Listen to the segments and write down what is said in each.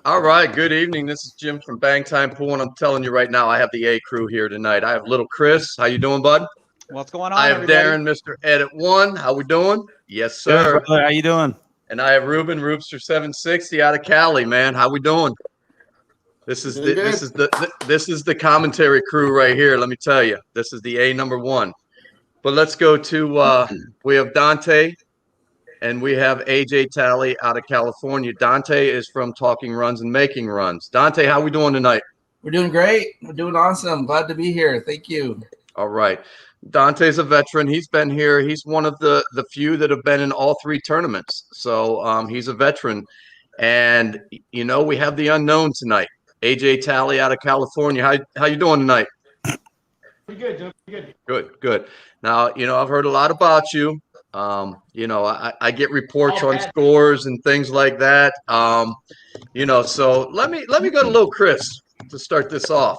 All right, good evening. This is Jim from Bang Time Pool, and I'm telling you right now, I have the A crew here tonight. I have little Chris. How you doing, bud? What's going I on, have everybody? Darren, Mr. Edit One. How we doing? Yes, Good, sir. brother. How you doing? And I have Ruben Roopster 760 out of Cali, man. How we doing? This is the commentary crew right here. Let me tell you, this is the A number one. But let's go to we have Dante and we have AJ Talley out of California. Dante is from Talking Runs and Making Runs. Dante, how we doing tonight? We're doing great. We're doing awesome. Glad to be here. Thank you. All right. Dante's a veteran. He's been here. He's one of the few that have been in all three tournaments. So he's a veteran. And, you know, we have the unknown tonight. AJ Talley out of California. How you doing tonight? Pretty good, Joe. Pretty good. Good. Now, you know, I've heard a lot about you. You know, I get reports on scores and things like that. You know, so let me go to little Chris to start this off.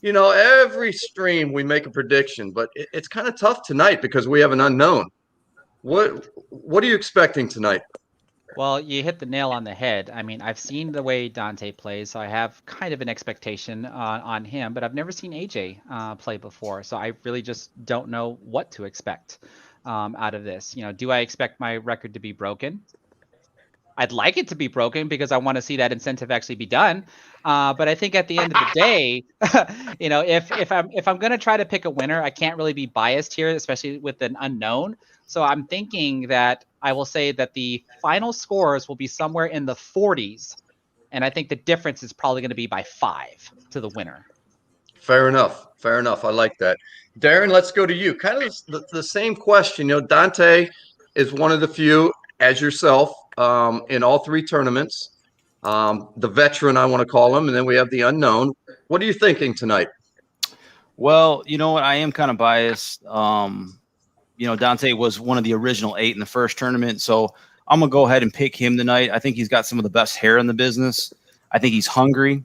You know, every stream we make a prediction, but it's kind of tough tonight because we have an unknown. What are you expecting tonight? Well, you hit the nail on the head. I mean, I've seen the way Dante plays, so I have kind of an expectation on him, but I've never seen AJ play before, so I really just don't know what to expect out of this. You know, do I expect my record to be broken? I'd like it to be broken because I want to see that incentive actually be done. But I think at the end of the day, you know, if I'm going to try to pick a winner, I can't really be biased here, especially with an unknown. So I'm thinking that I will say that the final scores will be somewhere in the 40s. And I think the difference is probably going to be by 5 to the winner. Fair enough. Fair enough. I like that. Darren, let's go to you. Kind of the same question. You know, Dante is one of the few, as yourself, in all three tournaments. The veteran, I want to call him, and then we have the unknown. What are you thinking tonight? Well, you know what? I am kind of biased. You know, Dante was one of the original 8 in the first tournament, so I'm going to go ahead and pick him tonight. I think he's got some of the best hair in the business. I think he's hungry.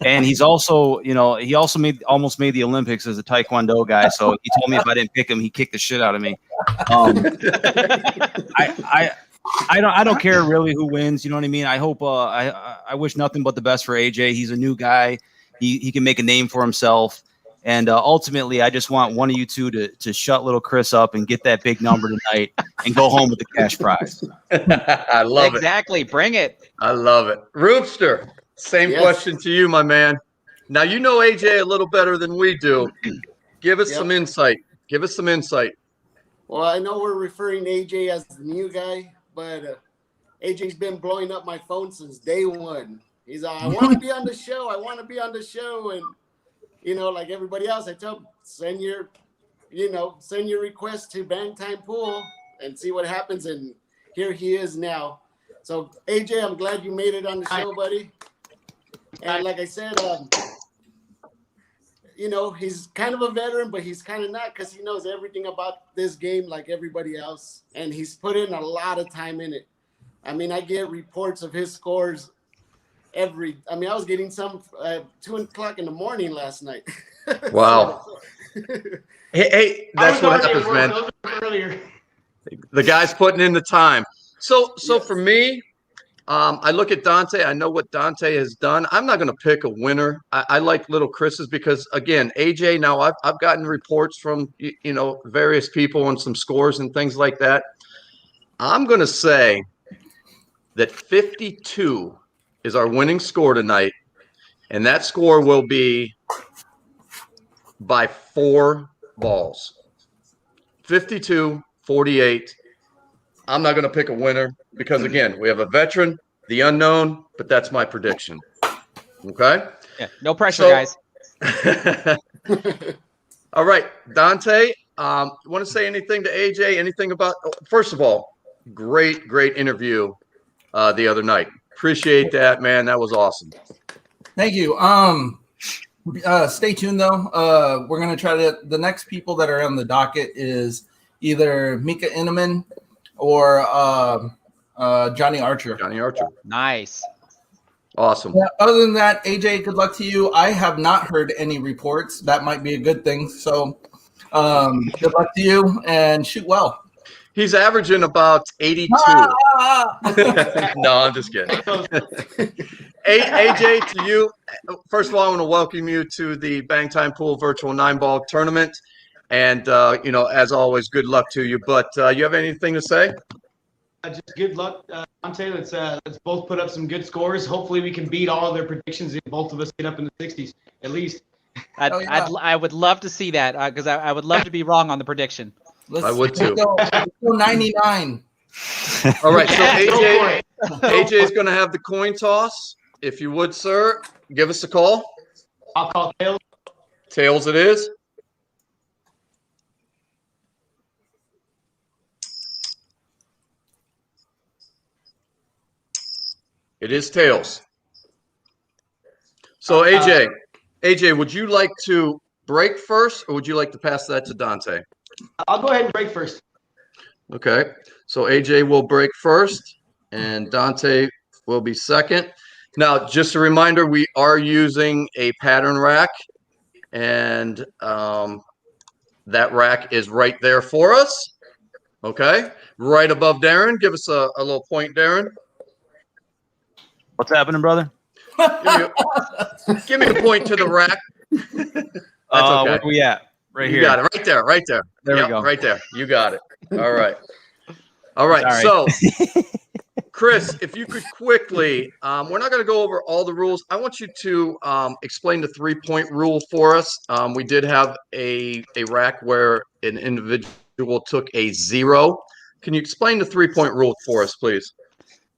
And he's also, you know, he also almost made the Olympics as a Taekwondo guy. So he told me if I didn't pick him, he'd kick the shit out of me. I don't care really who wins. You know what I mean? I hope I wish nothing but the best for AJ. He's a new guy. He can make a name for himself. And ultimately, I just want one of you two to shut little Chris up and get that big number tonight and go home with the cash prize. I love it. Exactly. Bring it. I love it. Roopster, same question to you, my man. Now, you know AJ a little better than we do. Give us some insight. Give us some insight. Well, I know we're referring to AJ as the new guy, but AJ's been blowing up my phone since day one. He's like, I want to be on the show. I want to be on the show. And, you know, like everybody else, I tell him, send your request to Bang Time Pool and see what happens. And here he is now. So, AJ, I'm glad you made it on the show, buddy. And like I said, you know, he's kind of a veteran, but he's kind of not because he knows everything about this game like everybody else. And he's put in a lot of time in it. I mean, I get reports of his scores I was getting some 2 o'clock in the morning last night. Wow. hey, that's what happens, man. Earlier. The guy's putting in the time. So for me, I look at Dante. I know what Dante has done. I'm not going to pick a winner. I like little Chris's because, again, AJ, now I've gotten reports from, you know, various people on some scores and things like that. I'm going to say that 52 is our winning score tonight, and that score will be by 4 balls. 52-48. I'm not going to pick a winner because, again, we have a veteran, the unknown, but that's my prediction. Okay? Yeah, no pressure, guys. All right, Dante, want to say anything to AJ? Anything about – first of all, great interview the other night. Appreciate that, man. That was awesome. Thank you. Stay tuned, though. We're going to try to – the next people that are on the docket is either Mika Inneman or Johnny Archer. Johnny Archer. Nice. Awesome. Yeah, other than that, AJ, good luck to you. I have not heard any reports. That might be a good thing. So good luck to you and shoot well. He's averaging about 82. Ah! No, I'm just kidding. AJ, to you, first of all, I want to welcome you to the Bang Time Pool Virtual 9-Ball Tournament. And, as always, good luck to you. But you have anything to say? Just good luck, Dante. Let's both put up some good scores. Hopefully, we can beat all of their predictions and both of us get up in the 60s at least. I would love to see that because I would love to be wrong on the prediction. I would too. Let's go 99. All right, so Go for it. AJ is going to have the coin toss. If you would, sir, give us a call. I'll call tails. Tails it is. It is tails. So AJ, would you like to break first, or would you like to pass that to Dante? I'll go ahead and break first. Okay, so AJ will break first, and Dante will be second. Now, just a reminder, we are using a pattern rack, and that rack is right there for us. Okay, right above Darren. Give us a little point, Darren. What's happening, brother? Give me the point to the rack. That's okay. Where we at? Right You here. got it. Right there. Right there. There we go. Right there. You got it. All right. All right. Sorry. So, Chris, if you could quickly, we're not going to go over all the rules. I want you to explain the 3-point rule for us. We did have a rack where an individual took a 0. Can you explain the 3-point rule for us, please?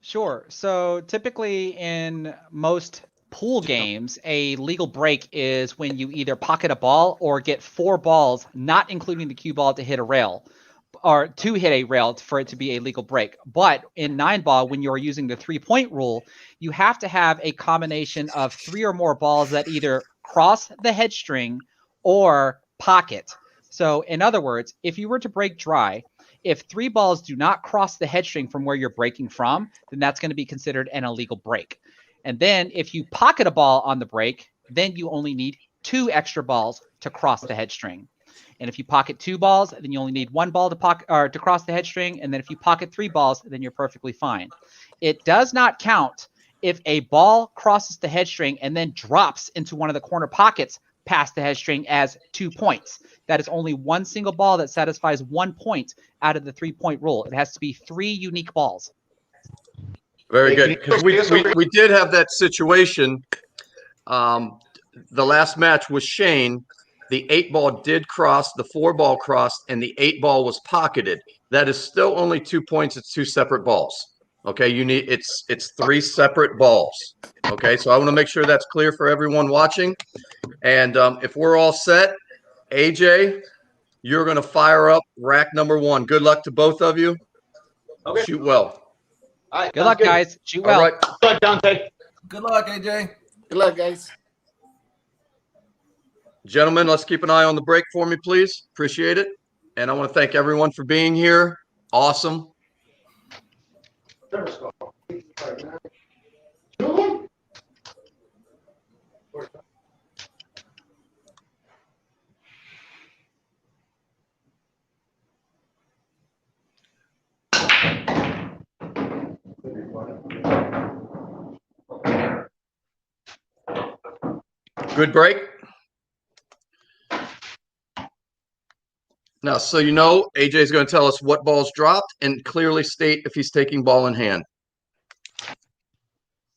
Sure. So typically in most pool games, a legal break is when you either pocket a ball or get 4 balls, not including the cue ball, to hit a rail, or to hit a rail for it to be a legal break. But in 9-ball, when you're using the 3-point rule, you have to have a combination of 3 or more balls that either cross the head string or pocket. So in other words, if you were to break dry, if 3 balls do not cross the head string from where you're breaking from, then that's going to be considered an illegal break. And then if you pocket a ball on the break, then you only need 2 extra balls to cross the head string. And if you pocket 2 balls, then you only need 1 ball to pocket or to cross the head string. And then if you pocket 3 balls, then you're perfectly fine. It does not count if a ball crosses the head string and then drops into one of the corner pockets past the head string as 2 points. That is only one single ball that satisfies 1 point out of the 3-point rule. It has to be 3 unique balls. Very good. Because we did have that situation. The last match with Shane, the 8-ball did cross, the 4-ball crossed, and the 8-ball was pocketed. That is still only 2 points. It's 2 separate balls. Okay, it's 3 separate balls. Okay, so I want to make sure that's clear for everyone watching. And if we're all set, AJ, you're going to fire up rack number 1. Good luck to both of you. Okay. Shoot well. All right, Good luck, guys. Shoot well. All right. Good luck, Dante. Good luck, AJ. Good luck, guys. Gentlemen, let's keep an eye on the break for me, please. Appreciate it. And I want to thank everyone for being here. Awesome. Good break. Now, so you know, AJ is going to tell us what balls dropped and clearly state if he's taking ball in hand.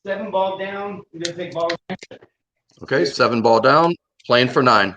7 ball down. We're going to take ball. Okay, 7 ball down, playing for 9.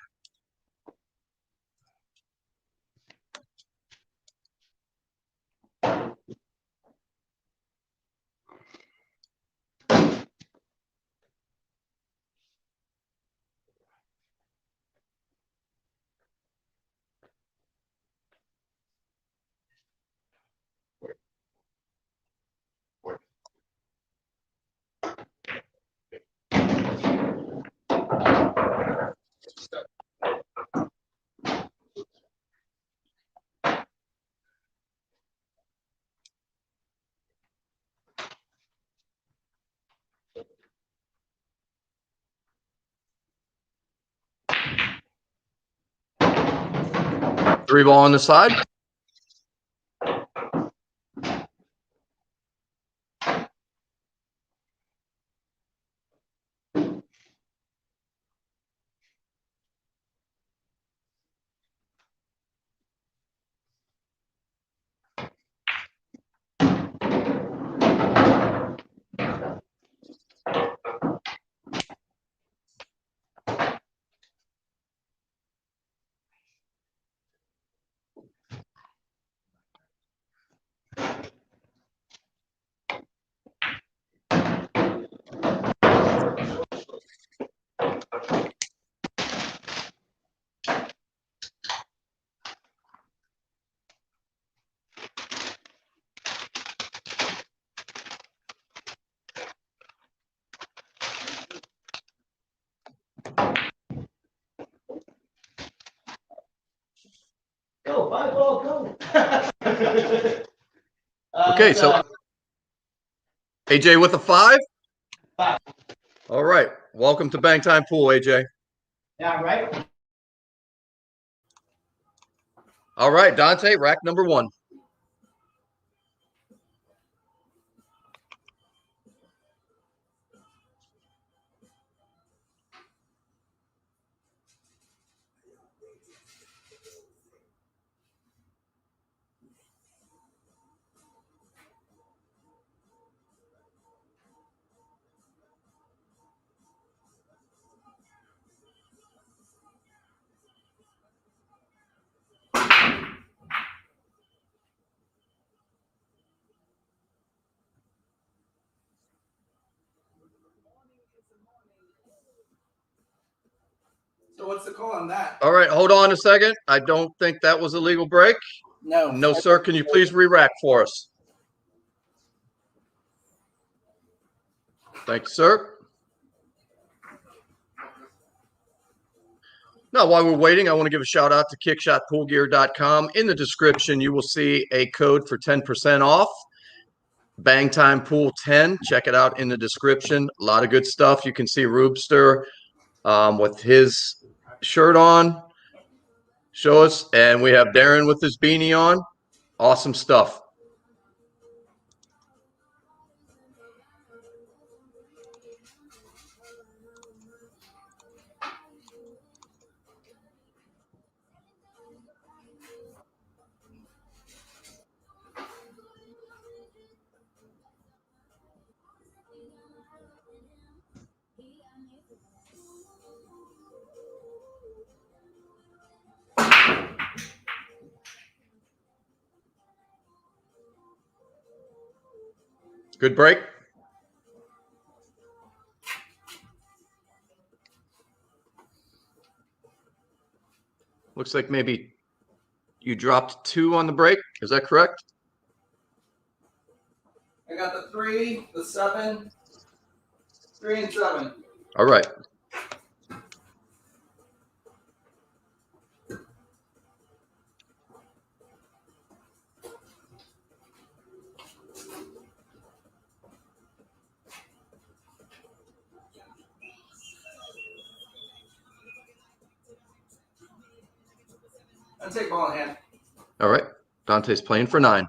Three ball on the side. 5 ball, go. Okay, so AJ with a 5. 5. All right. Welcome to Bang Time Pool, AJ. Yeah, right. All right, Dante, rack number 1. So what's the call on that? All right, hold on a second. I don't think that was a legal break. No. No, sir. Can you please re-rack for us? Thank you, sir. Now, while we're waiting, I want to give a shout out to kickshotpoolgear.com. In the description, you will see a code for 10% off. Bang Time Pool 10. Check it out in the description. A lot of good stuff. You can see Roobster with his shirt on. Show us. And we have Darren with his beanie on. Awesome stuff. Good break. Looks like maybe you dropped 2 on the break. Is that correct? I got the 3, the 7, 3 and 7. All right. I'll take ball in hand. All right. Dante's playing for 9.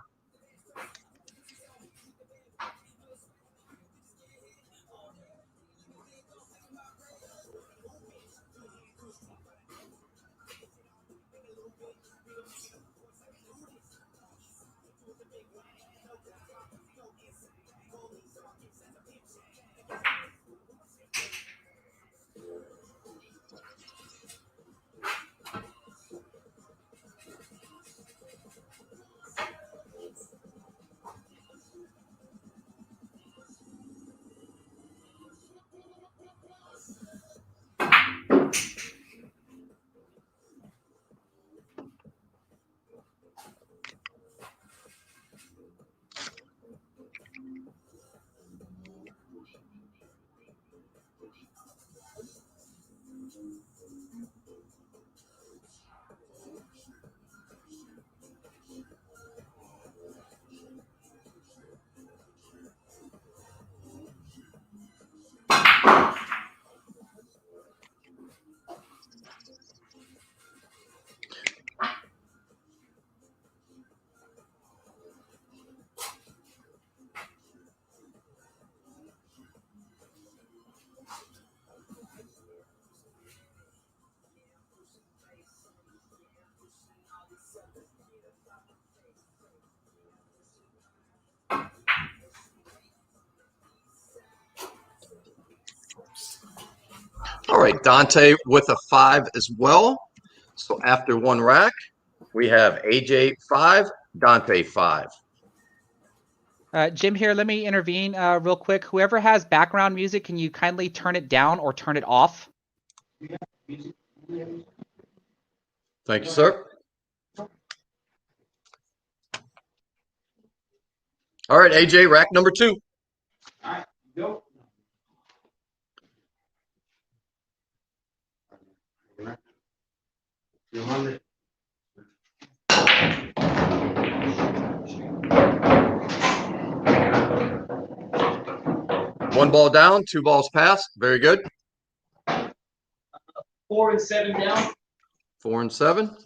All right, Dante with a 5 as well. So after 1 rack, we have AJ 5, Dante 5. Jim here, let me intervene real quick. Whoever has background music, can you kindly turn it down or turn it off? Thank you, sir. All right, AJ, rack number 2. All right, go. ball down, 2 balls passed. Very good. 4 and 7 down. 4 and 7.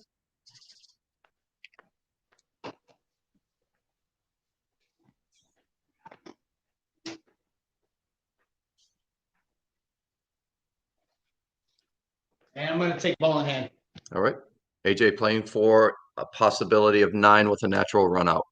And I'm going to take ball in hand. All right. AJ playing for a possibility of 9 with a natural run out.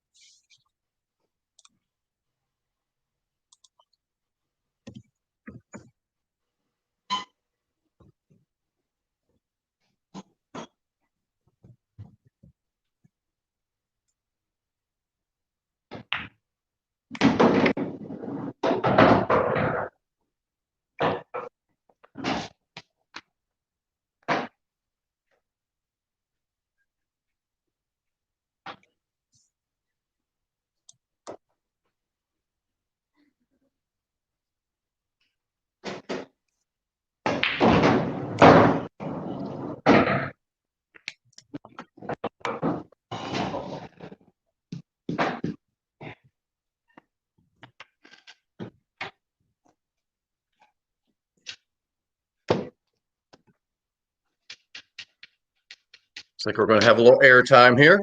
Looks like we're going to have a little air time here.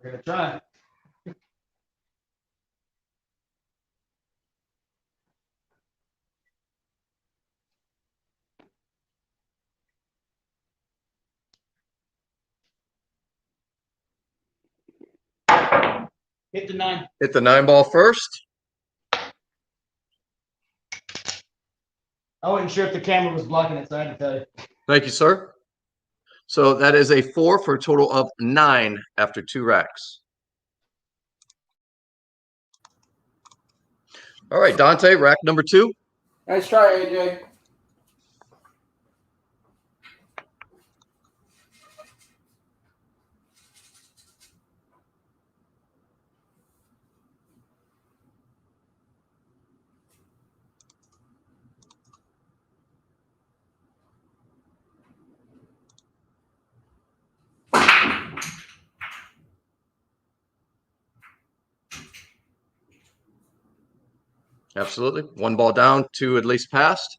We're going to try. Hit the 9. Hit the 9 ball first. I wasn't sure if the camera was blocking it, so I had to tell you. Thank you, sir. So that is a 4 for a total of 9 after 2 racks. All right, Dante, rack number 2. Nice try, AJ. Absolutely. 1 ball down, 2 at least passed.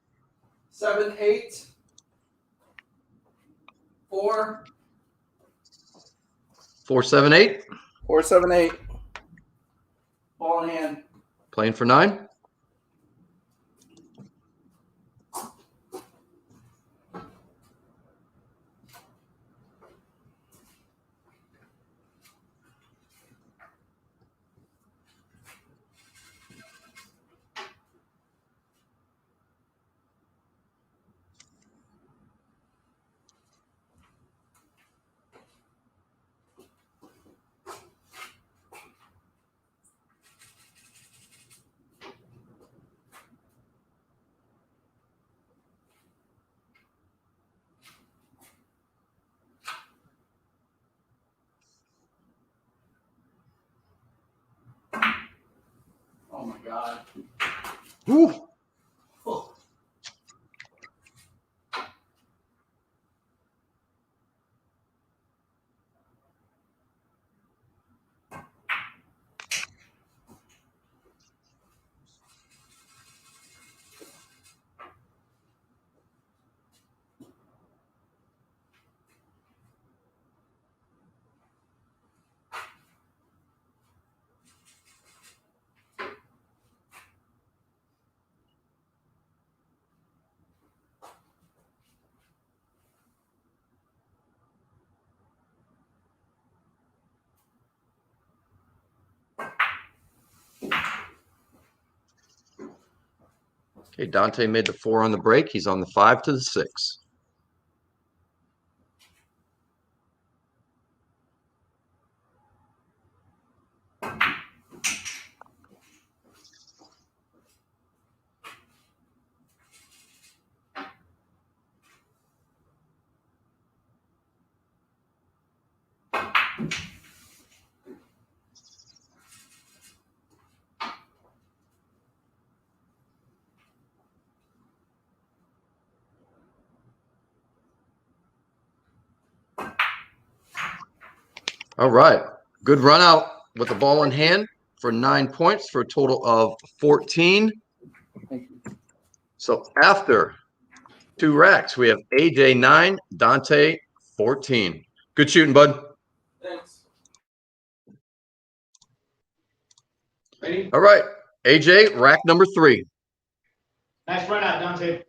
7, 8, 4, 4, 7, 8. 4, 7, 8. Ball in hand. Playing for 9. Oh my God. Woo. Oh. Okay, Dante made the 4 on the break. He's on the 5 to the 6. All right. Good run out with the ball in hand for 9 points for a total of 14. So after 2 racks, we have AJ 9, Dante 14. Good shooting, bud. Thanks. Ready? All right, AJ, rack number 3. Nice run out, Dante.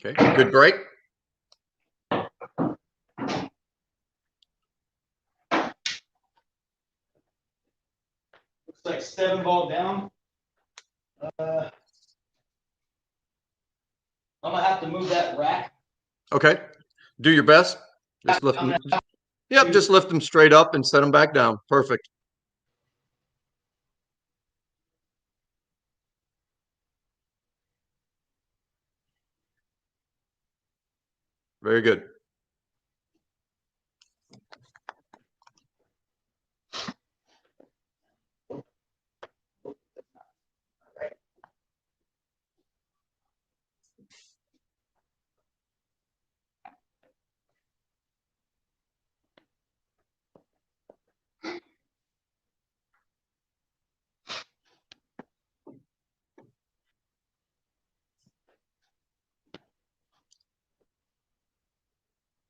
Okay, good break. Looks like 7 ball down. I'm gonna have to move that rack. Okay, do your best. Just lift them. Yep, just lift them straight up and set them back down. Perfect. Very good.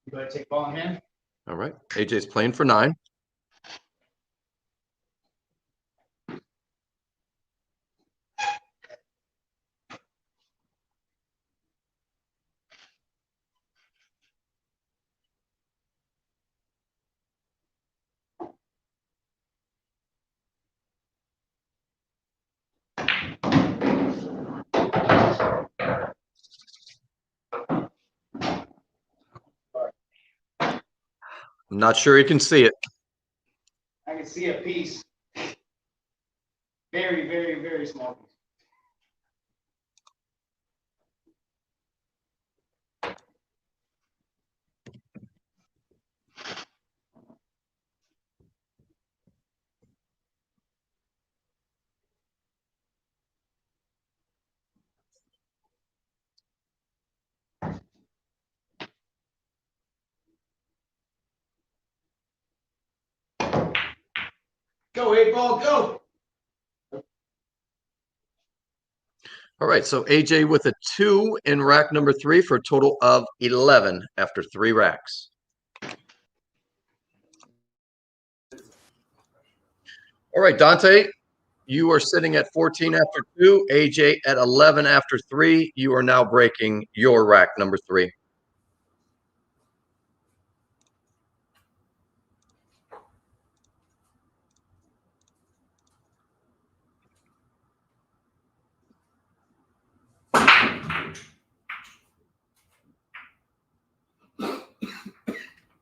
You go ahead and take ball in hand. All right, AJ's playing for 9. I'm not sure you can see it. I can see a piece. Very, very, very small piece. Go, 8 ball, go. All right, so AJ with a 2 in rack number 3 for a total of 11 after 3 racks. All right, Dante, you are sitting at 14 after 2. AJ at 11 after 3. You are now breaking your rack number 3.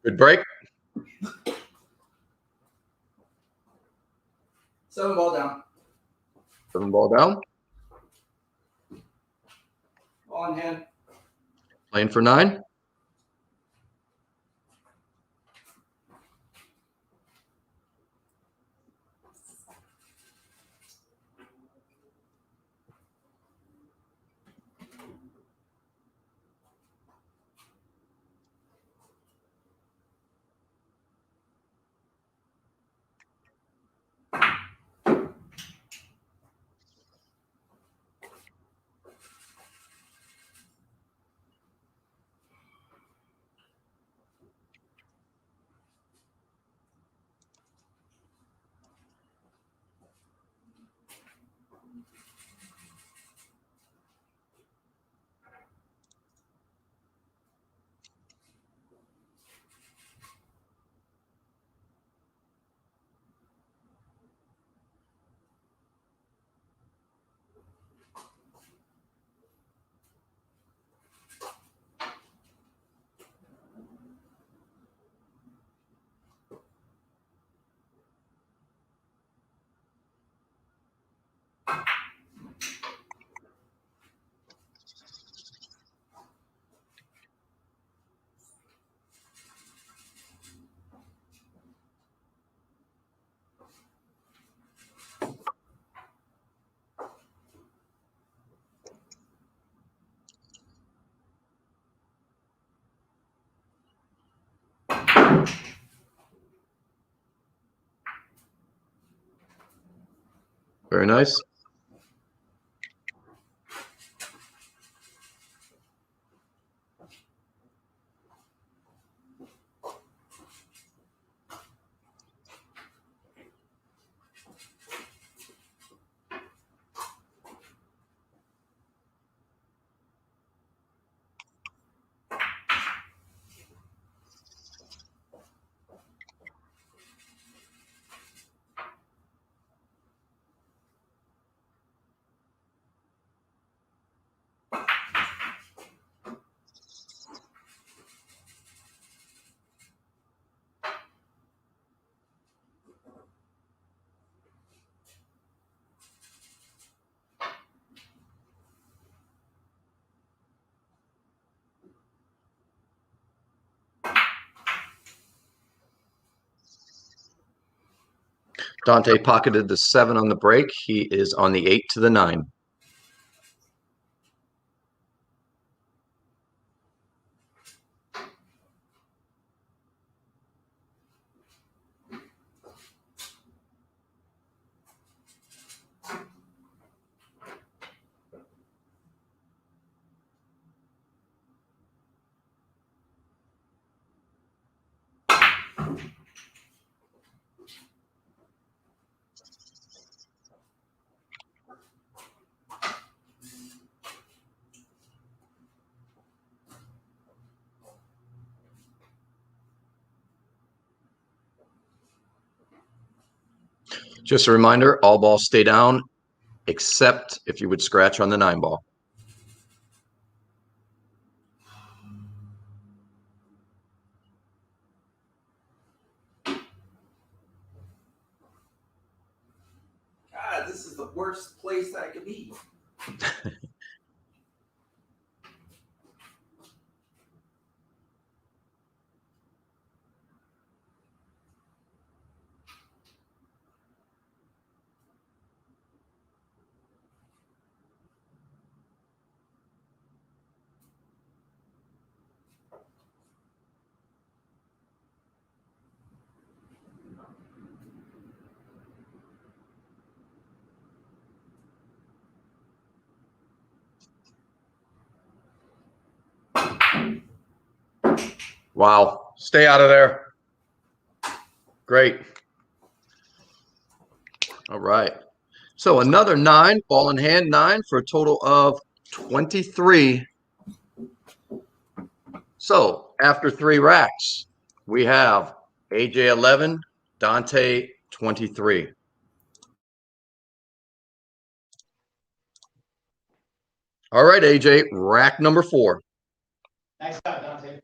Good break. 7 ball down. 7 ball down. Ball in hand. Playing for 9. Very nice. Dante pocketed the 7 on the break. He is on the 8 to the 9. Just a reminder, all balls stay down, except if you would scratch on the 9 ball. God, this is the worst place that I could be. Wow. Stay out of there. Great. All right. So another 9, ball in hand 9 for a total of 23. So after 3 racks, we have AJ 11, Dante 23. All right, AJ, rack number 4. Nice shot, Dante.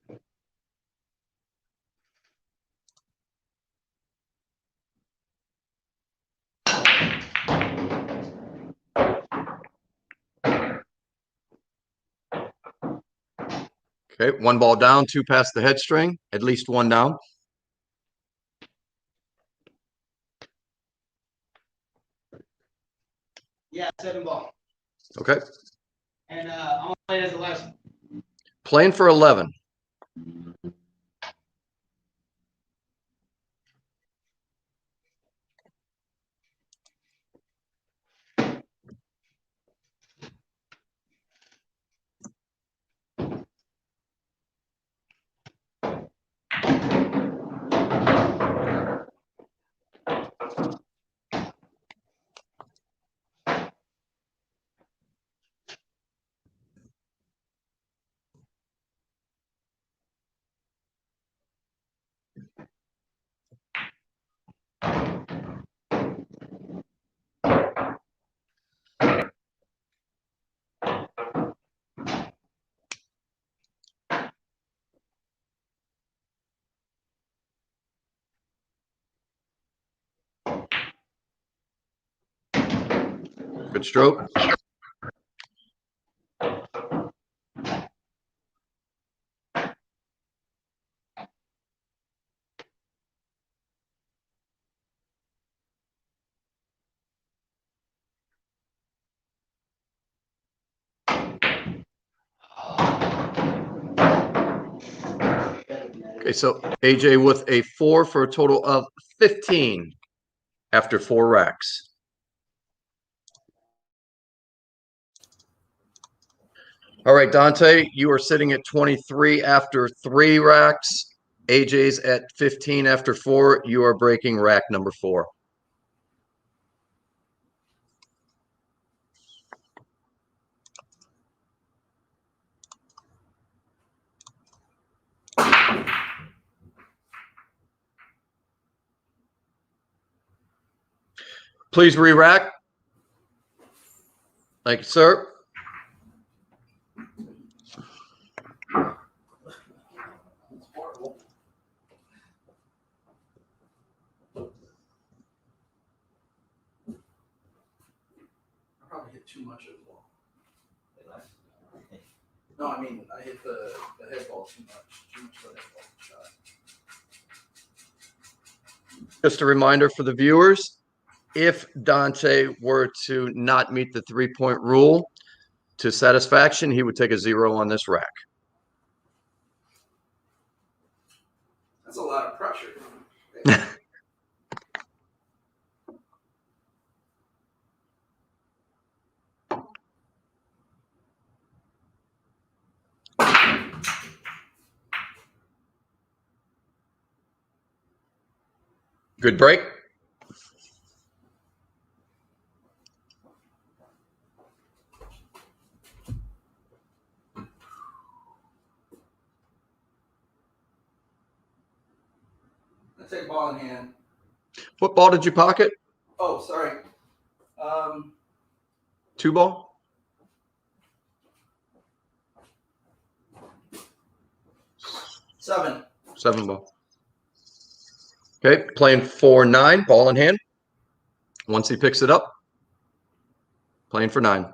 Okay, 1 ball down, 2 past the head string, at least 1 down. Yeah, 7 ball. Okay, And I'm playing as the last. playing for 11. Good stroke. Okay, so AJ with a 4 for a total of 15 after 4 racks. All right, Dante, you are sitting at 23 after 3 racks. AJ's at 15 after 4. You are breaking rack number 4. Please re-rack. Thank you, sir. I probably hit too much of the ball. No, I mean I hit the head ball too much. Too much of the head ball shot. Just a reminder for the viewers, if Dante were to not meet the 3-point rule to satisfaction, he would take a 0 on this rack. That's a lot of pressure. Good break. I take ball in hand. What ball did you pocket? Oh, sorry. 2 ball? Seven. 7 ball. Okay, playing 4-9, ball in hand. Once he picks it up, playing for 9.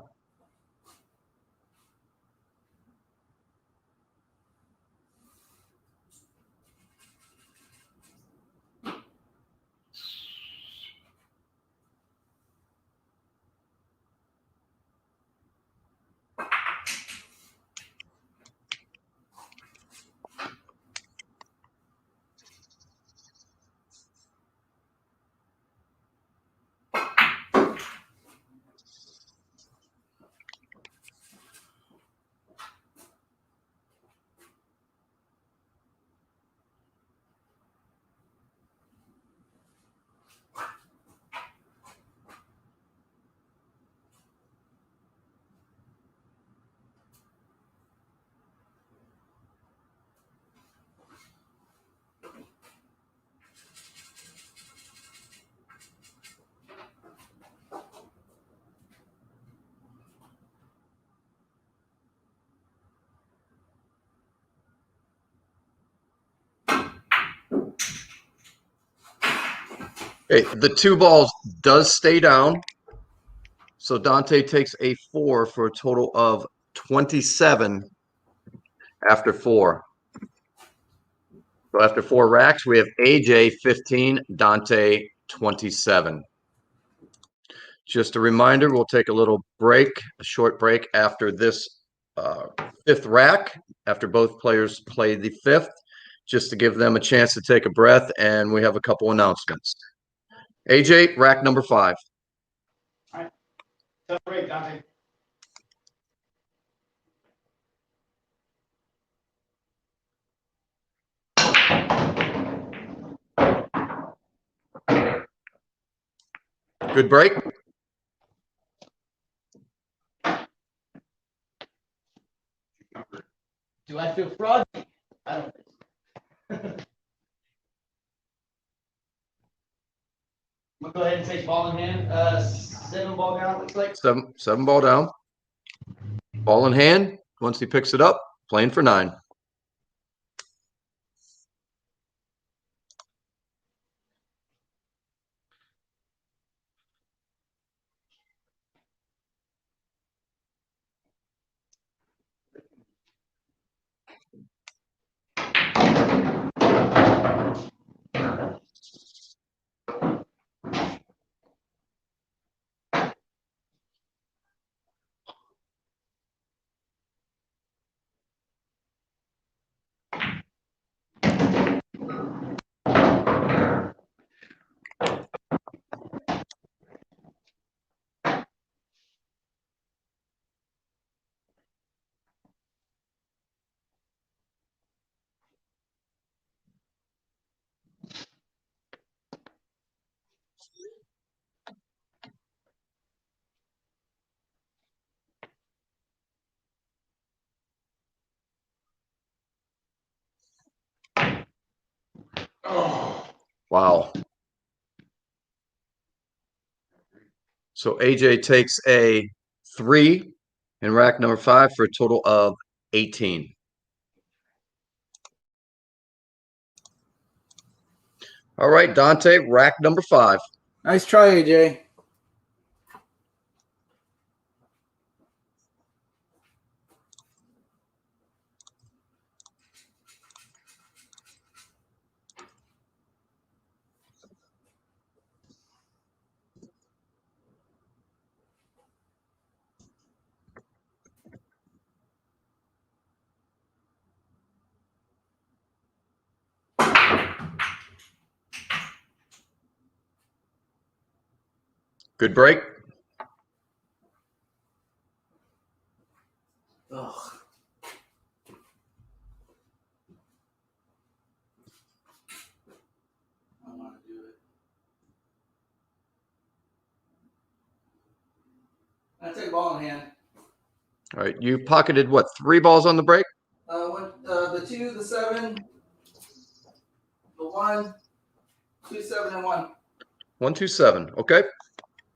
Okay, the 2 balls does stay down. So Dante takes a 4 for a total of 27 after 4. So after 4 racks, we have AJ 15, Dante 27. Just a reminder, we'll take a little break, a short break after this 5th rack, after both players play the 5th, just to give them a chance to take a breath, and we have a couple announcements. AJ, rack number 5. All right. Tough break, Dante. Good break. Do I feel froggy? I don't think so. I'm gonna go ahead and take ball in hand. 7 ball down, looks like. 7 ball down. Ball in hand. Once he picks it up, playing for 9. Wow. So AJ takes a 3 in rack number 5 for a total of 18. All right, Dante, rack number 5. Nice try, AJ. Good break. Ugh. I want to do it. I take a ball in hand. All right, you pocketed what, 3 balls on the break? The 2, the 7, the 1, 2, 7, and 1. 1, 2, 7. Okay.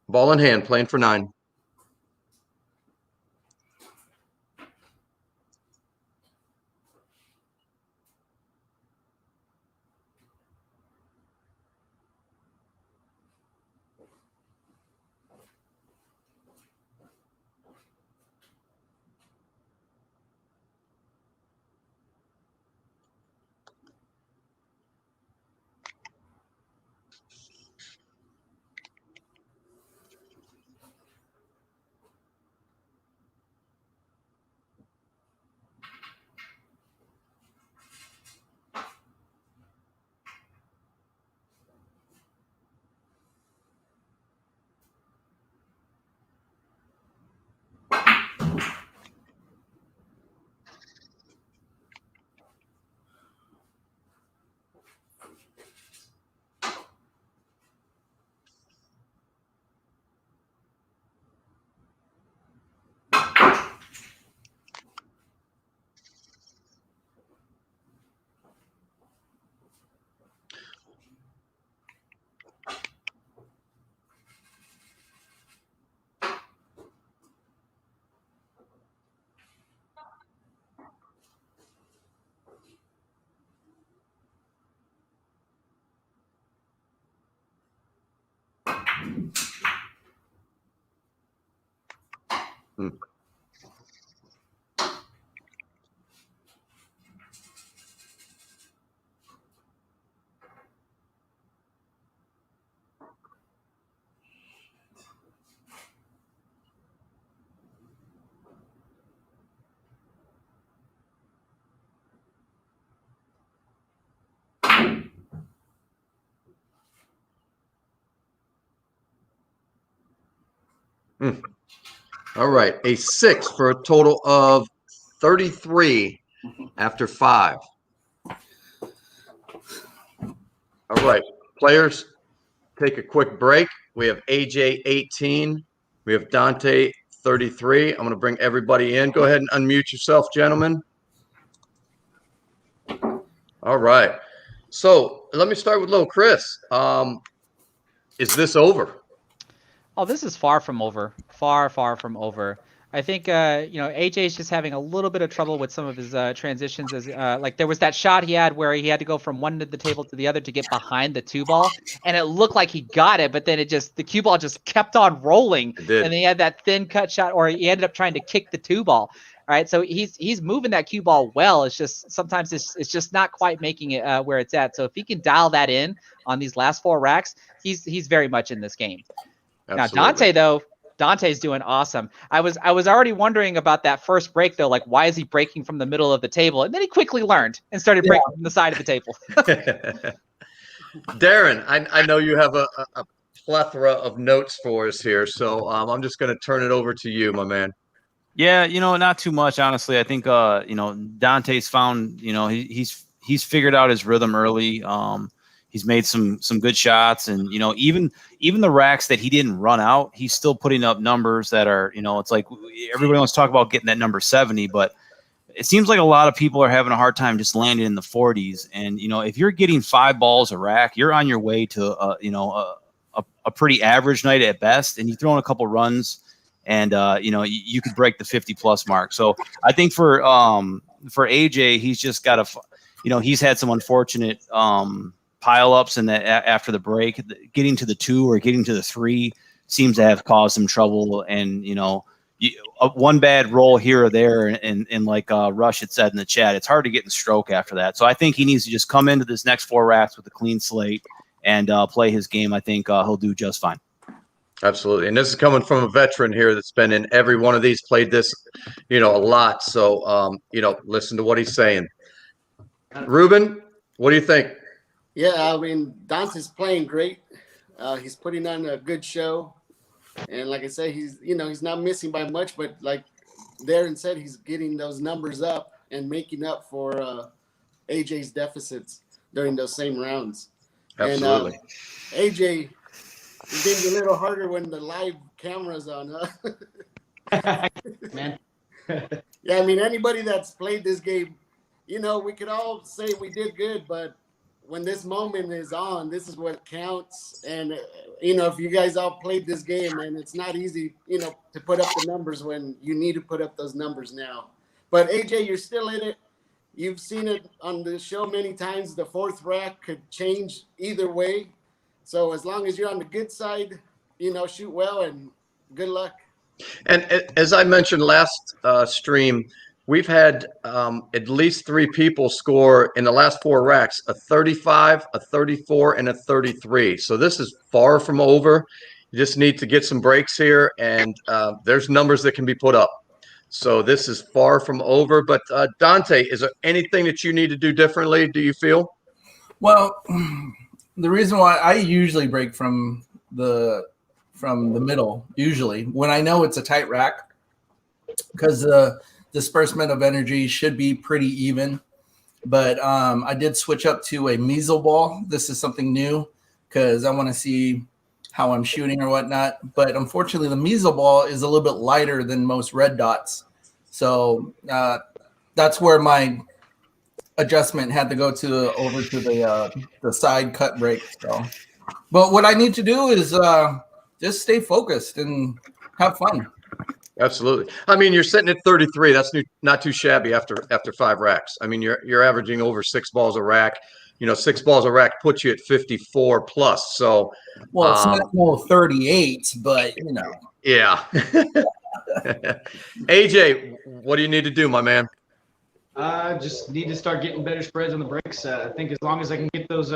Ball in hand, playing for 9. All right, a 6 for a total of 33 after 5. All right, players, take a quick break. We have AJ 18. We have Dante 33. I'm going to bring everybody in. Go ahead and unmute yourself, gentlemen. All right. So let me start with little Chris. Is this over? Oh, this is far from over. Far, far from over. I think AJ is just having a little bit of trouble with some of his transitions. As like there was that shot he had where he had to go from one end of the table to the other to get behind the 2 ball, and it looked like he got it, but then the cue ball just kept on rolling, It did. and then he had that thin cut shot, or he ended up trying to kick the 2 ball. All right, so he's moving that cue ball well. It's just sometimes it's just not quite making it where it's at. So if he can dial that in on these last 4 racks, he's very much in this game. Absolutely. Now Dante though. Dante's doing awesome. I was already wondering about that first break though, like why is he breaking from the middle of the table? And then he quickly learned and started breaking from the side of the table. Darren, I know you have a plethora of notes for us here, so I'm just going to turn it over to you, my man. Yeah, not too much, honestly. I think Dante's found, he's figured out his rhythm early. He's made some good shots, and even the racks that he didn't run out, he's still putting up numbers that are, it's like everybody wants to talk about getting that number 70, but it seems like a lot of people are having a hard time just landing in the 40s. And, you know, if you're getting 5 balls a rack, you're on your way to, a pretty average night at best. And you throw in a couple runs and, you could break the 50+ mark. So I think for AJ, he's just got to, he's had some unfortunate pile-ups and after the break, getting to the 2 or getting to the 3 seems to have caused some trouble. And, one bad roll here or there, and like Rush had said in the chat, it's hard to get in stroke after that. So I think he needs to just come into this next 4 racks with a clean slate and play his game. I think he'll do just fine. Absolutely. And this is coming from a veteran here that's been in every one of these, played this, a lot. So, listen to what he's saying. Ruben, what do you think? Yeah, I mean, Dante's playing great. He's putting on a good show. And like I said, he's not missing by much, but like Darren said, he's getting those numbers up and making up for AJ's deficits during those same rounds. Absolutely. And AJ, it's getting a little harder when the live camera's on, huh? Man. Yeah, I mean, anybody that's played this game, we could all say we did good, but when this moment is on, this is what counts. And, if you guys all played this game, and it's not easy, to put up the numbers when you need to put up those numbers now. But AJ, you're still in it. You've seen it on the show many times. The 4th rack could change either way. So as long as you're on the good side, shoot well and good luck. And as I mentioned last stream, we've had at least 3 people score in the last 4 racks, a 35, a 34, and a 33. So this is far from over. You just need to get some breaks here, and there's numbers that can be put up. So this is far from over. But Dante, is there anything that you need to do differently, do you feel? Well, the reason why I usually break from the middle, usually when I know it's a tight rack, because the disbursement of energy should be pretty even. But I did switch up to a measle ball. This is something new because I want to see how I'm shooting or whatnot. But unfortunately, the measle ball is a little bit lighter than most red dots. So that's where my adjustment had to go over to the side cut break. So, but what I need to do is just stay focused and have fun. Absolutely. I mean, you're sitting at 33. That's not too shabby after 5 racks. I mean, you're averaging over 6 balls a rack. 6 balls a rack puts you at 54 plus. So, well, it's not no 38, but yeah. AJ, what do you need to do, my man? Just need to start getting better spreads on the breaks. I think as long as I can get those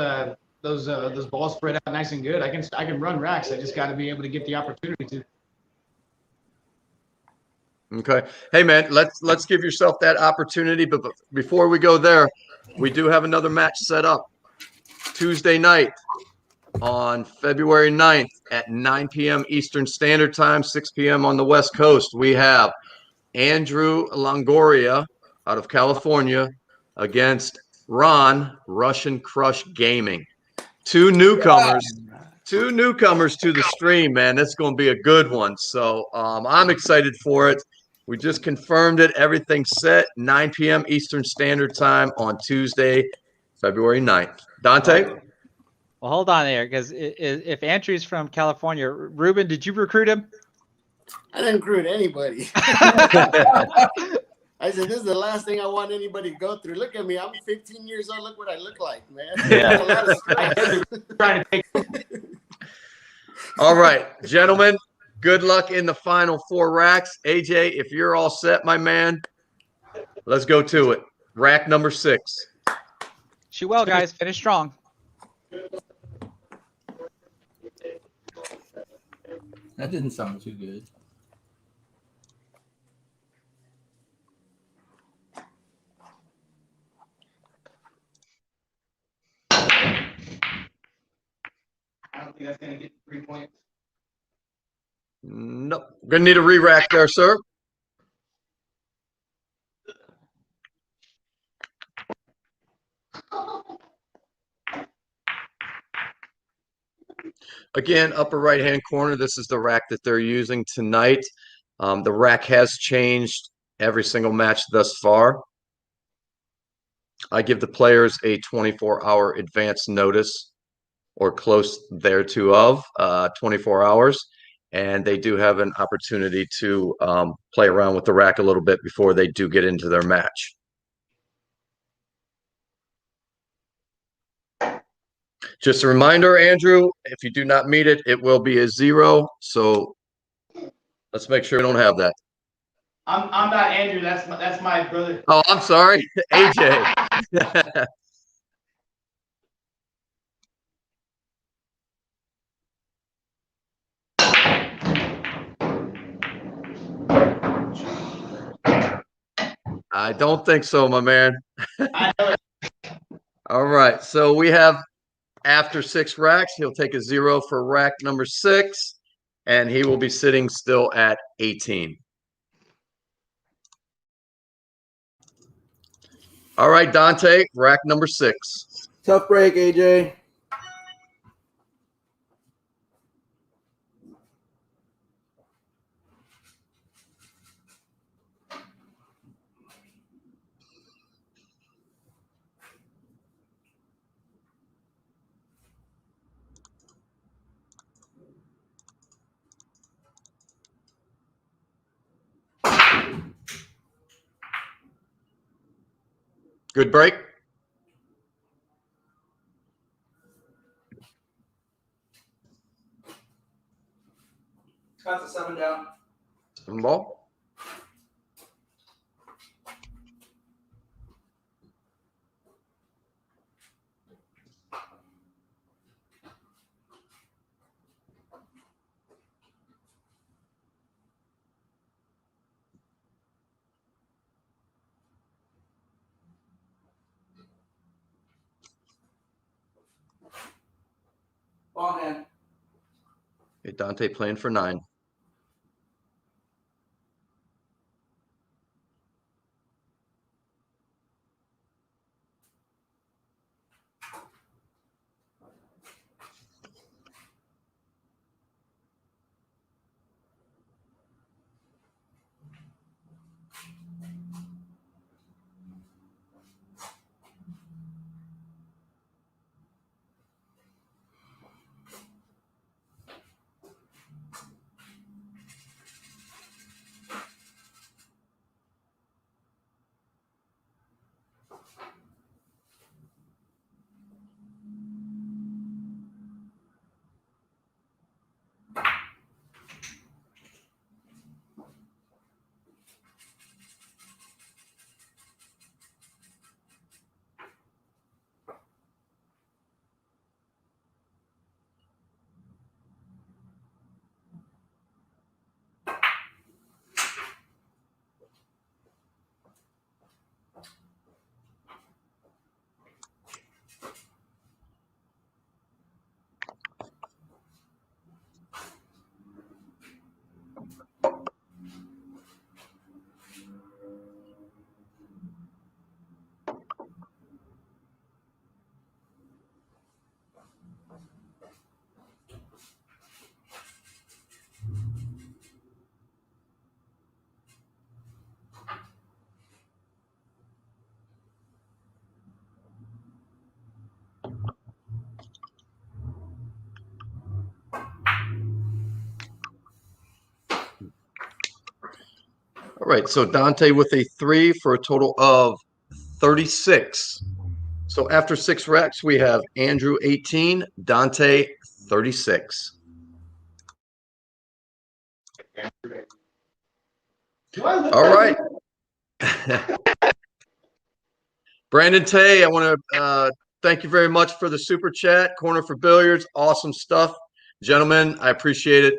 balls spread out nice and good, I can run racks. I just got to be able to get the opportunity to. Okay. Hey, man, let's give yourself that opportunity. But before we go there, we do have another match set up Tuesday night on February 9th at 9 p.m. Eastern Standard Time, 6 p.m. on the West Coast. We have Andrew Longoria out of California against Ron, Russian Crush Gaming. 2 newcomers. 2 newcomers to the stream, man. That's going to be a good one. So I'm excited for it. We just confirmed it. Everything's set. 9 p.m. Eastern Standard Time on Tuesday, February 9th. Dante? Well, hold on there, because if Andrew's from California, Ruben, did you recruit him? I didn't recruit anybody. I said, this is the last thing I want anybody to go through. Look at me. I'm 15 years old. Look what I look like, man. Yeah. A lot of stress. Trying to take. All right, gentlemen, good luck in the final 4 racks. AJ, if you're all set, my man, let's go to it. Rack number 6. Shoot well, guys. Finish strong. That didn't sound too good. I don't think that's going to get 3 points. Nope. Gonna need a re-rack there, sir. Again, upper right-hand corner, this is the rack that they're using tonight. The rack has changed every single match thus far. I give the players a 24-hour advance notice or close thereto of 24 hours. And they do have an opportunity to play around with the rack a little bit before they do get into their match. Just a reminder, Andrew, if you do not meet it, it will be a 0. So let's make sure we don't have that. I'm not Andrew. That's my brother. Oh, I'm sorry, AJ. I don't think so, my man. I know it. All right, so we have after 6 racks, he'll take a 0 for rack number 6, and he will be sitting still at 18. All right, Dante, rack number 6. Tough break, AJ. Good break. Got the 7 down. 7 ball. Ball hand. Okay, Dante playing for 9. All right, so Dante with a 3 for a total of 36. So after 6 racks, we have Andrew 18, Dante 36. All right. Brandon Tay, I want to thank you very much for the super chat. Corner for Billiards, awesome stuff. Gentlemen, I appreciate it.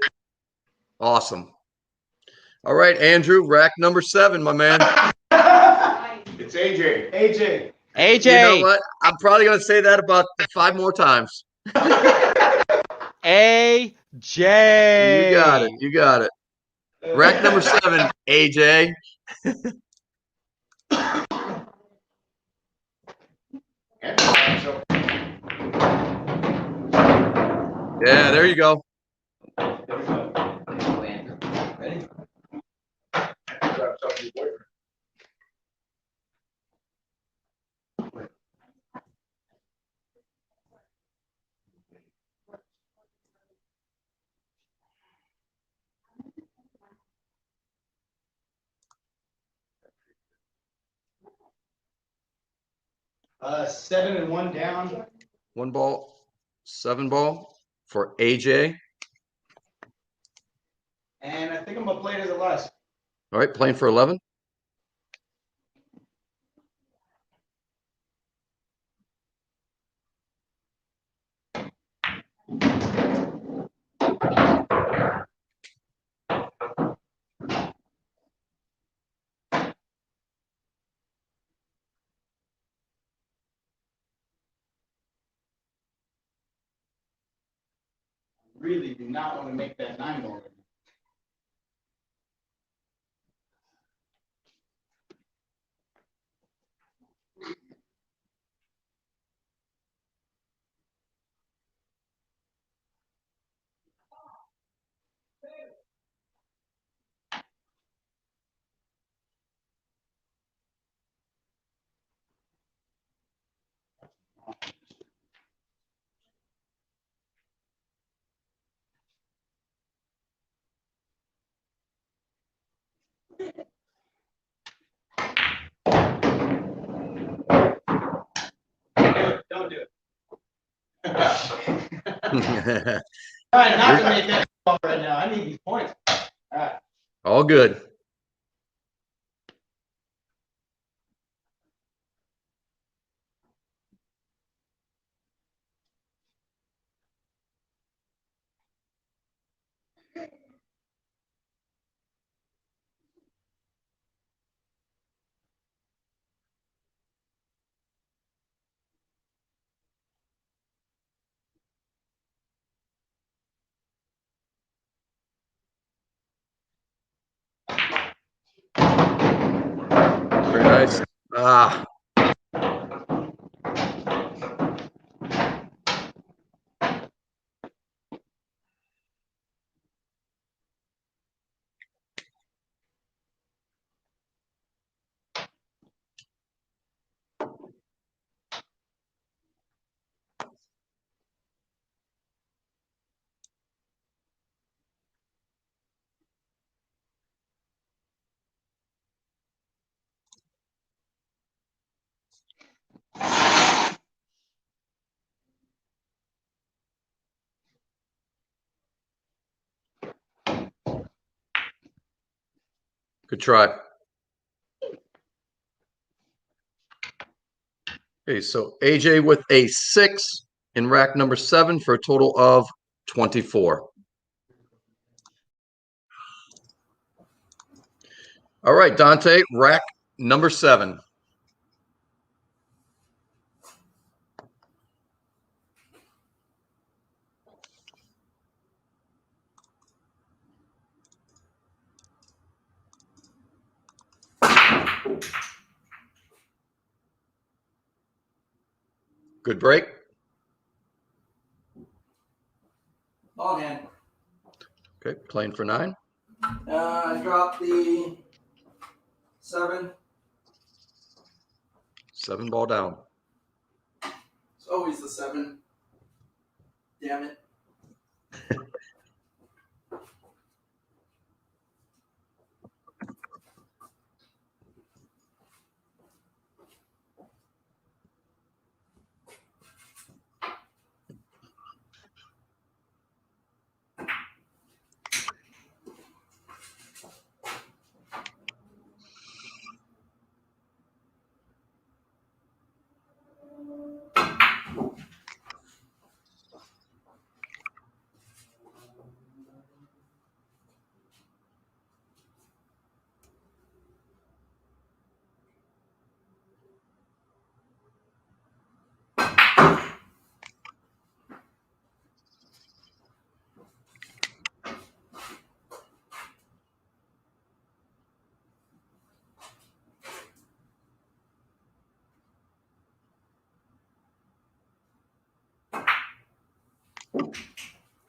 Awesome. All right, Andrew, rack number 7, my man. It's AJ. AJ. AJ. You know what? I'm probably going to say that about 5 more times. AJ. You got it. You got it. Rack number 7, AJ. Yeah, there you go. Ready? 7 and 1 down. 1 ball, 7 ball for AJ. And I think I'm gonna play it as a last. All right, playing for 11. Really do not want to make that 9 ball. Don't do it. Trying not to make that ball right now. I need these points. All right. All good. Very nice. Ah. Good try. Okay, so AJ with a 6 in rack number 7 for a total of 24. All right, Dante, rack number 7. Good break. Long hand. Okay, playing for 9. I dropped the 7. 7 ball down. It's always the 7. Damn it.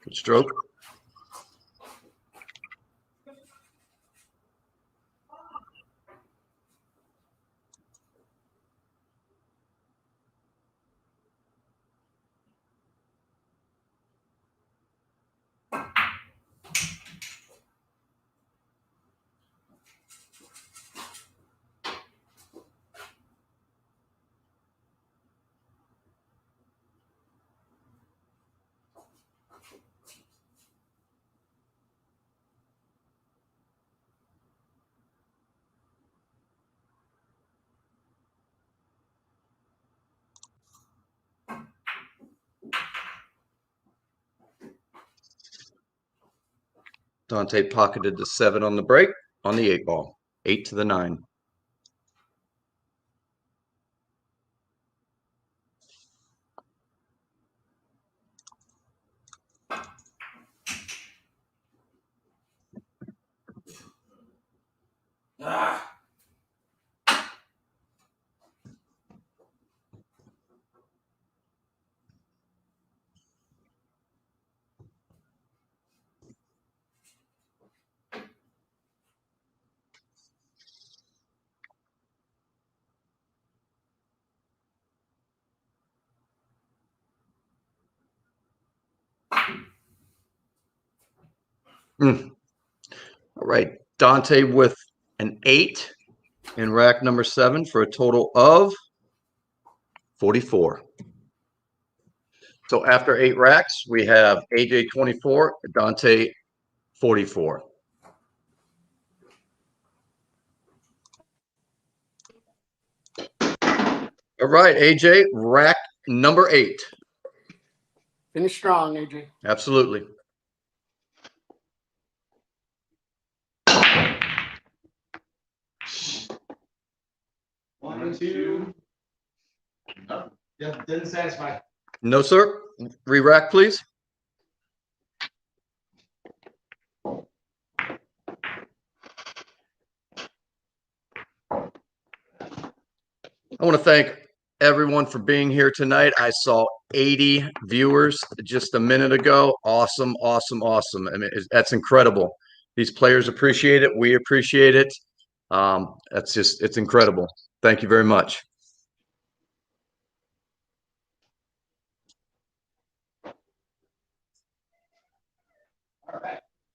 Good stroke. Dante pocketed the 7 on the break on the 8 ball. 8 to the 9. Ah. All right. Dante with an 8 in rack number 7 for a total of 44. So after 8 racks, we have AJ 24, Dante 44. All right, AJ, rack number 8. Finish strong, AJ. Absolutely. One, two. Oh, yeah, didn't satisfy. No, sir. Re-rack, please. I want to thank everyone for being here tonight. I saw 80 viewers just a minute ago. Awesome, awesome, awesome. I mean, that's incredible. These players appreciate it. We appreciate it. It's incredible. Thank you very much.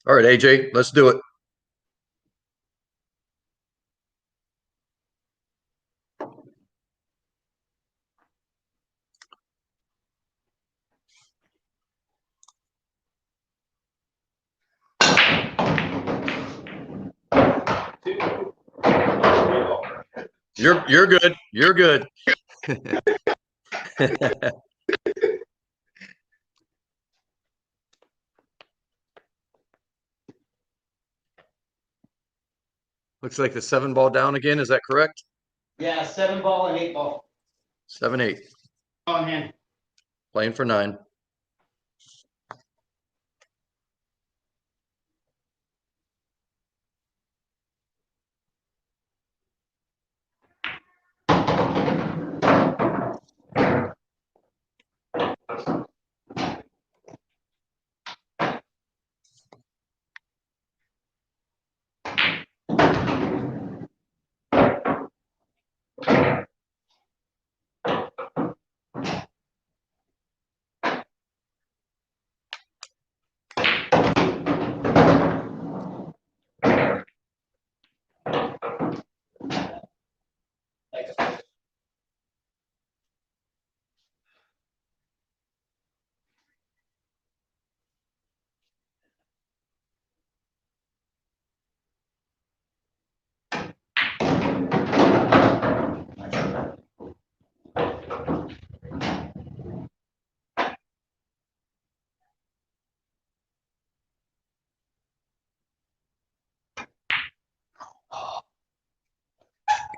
All right, AJ, let's do it. You're good. You're good. Looks like the 7 ball down again. Is that correct? Yeah, 7 ball and 8 ball. 7-8. Ball in hand. Playing for 9.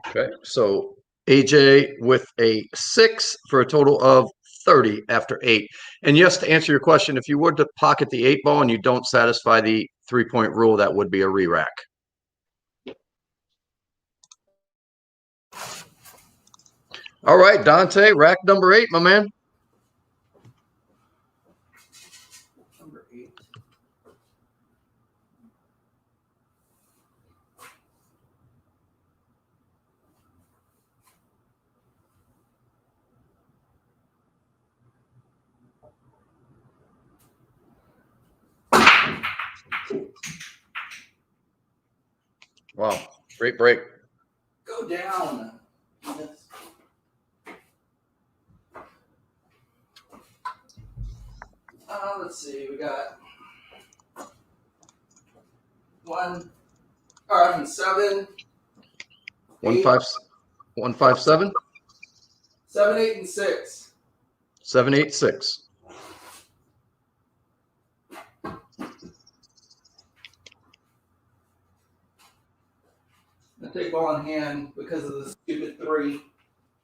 Okay, so AJ with a 6 for a total of 30 after 8. And yes, to answer your question, if you were to pocket the 8 ball and you don't satisfy the 3-point rule, that would be a re-rack. All right, Dante, rack number 8, my man. Number 8. Wow, great break. Go down. Let's see. We got 7, 157, 7, 8, and 6. 7, 8, 6. take ball in hand because of the stupid 3.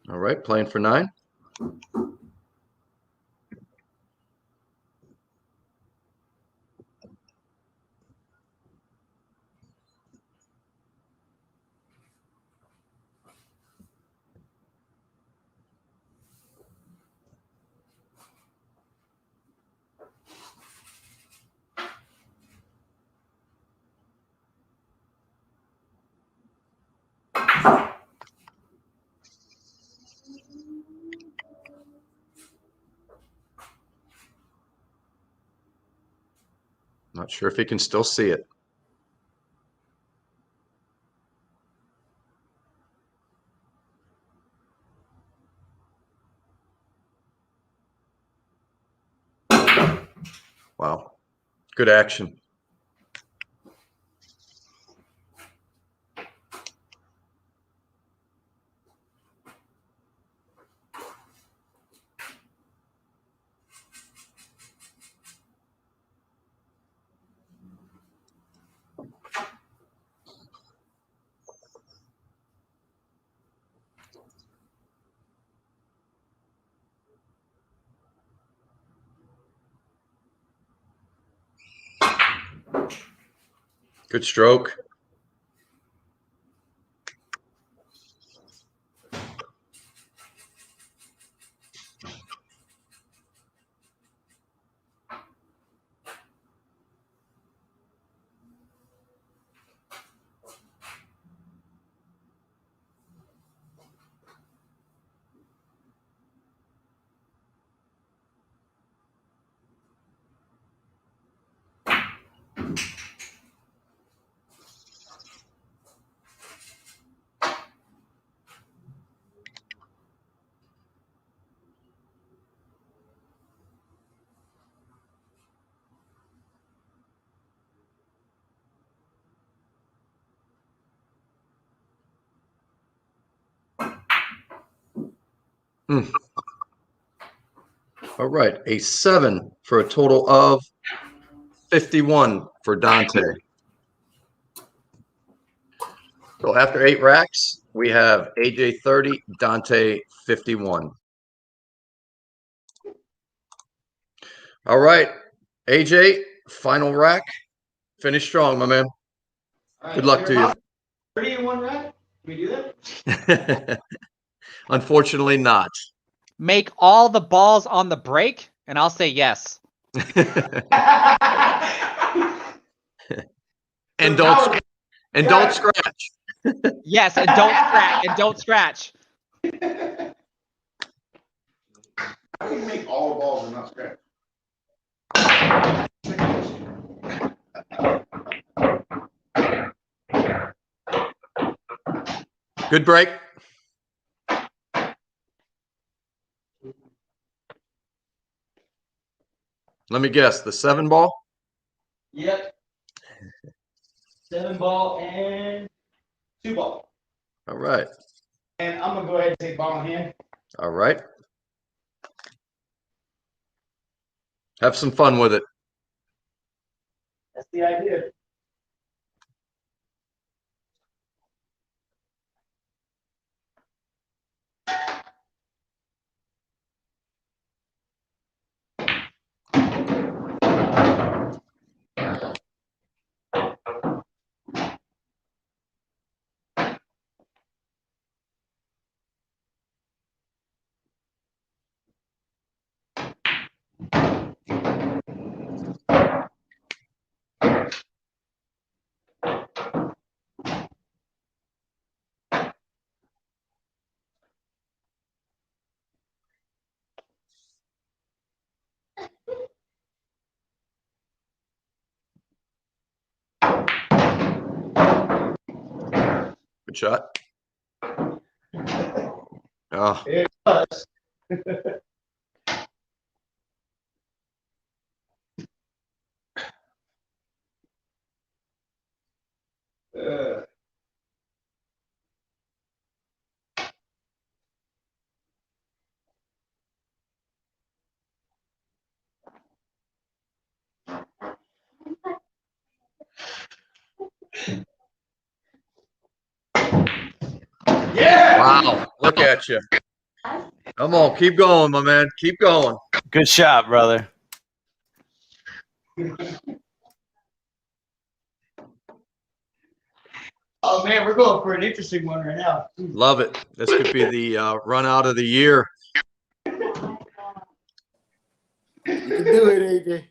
All right, playing for 9. Not sure if he can still see it. Wow. Good action. Good stroke. All right, a 7 for a total of 51 for Dante. So after 8 racks, we have AJ 30, Dante 51. All right, AJ, final rack. Finish strong, my man. All right, Good luck to you. 30 in one rack? Can we do that? Unfortunately not. Make all the balls on the break, and I'll say yes. And don't scratch. Yes, and don't scratch. And don't scratch. How do you make all the balls and not scratch? Good break. Let me guess, the 7 ball? Yep. 7 ball and 2 ball. All right. And I'm gonna go ahead and take ball in hand. All right. Have some fun with it. That's the idea. Good shot. Oh, It was. Wow, look at you. Come on, keep going, my man. Keep going. Good shot, brother. Oh man, we're going for an interesting one right now. Love it. This could be the run out of the year. You can do it, AJ.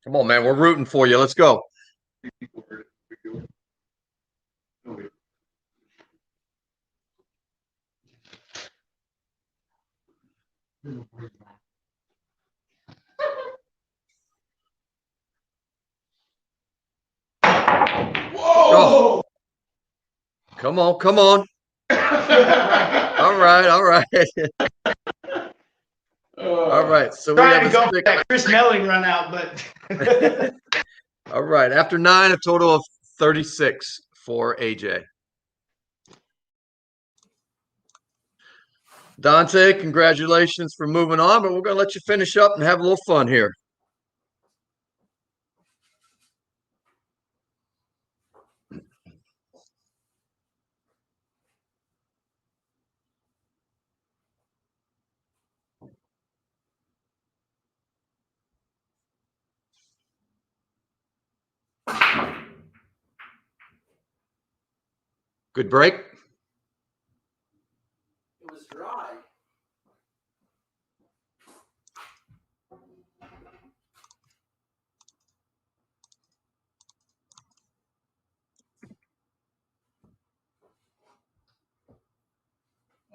Come on, man. We're rooting for you. Let's go. Oh. Come on, come on. All right, all right. All right. So we Trying have to a go for that Chris Melling run out, but All right. After 9, a total of 36 for AJ. Dante, congratulations for moving on, but we're going to let you finish up and have a little fun here. Good break. It was dry.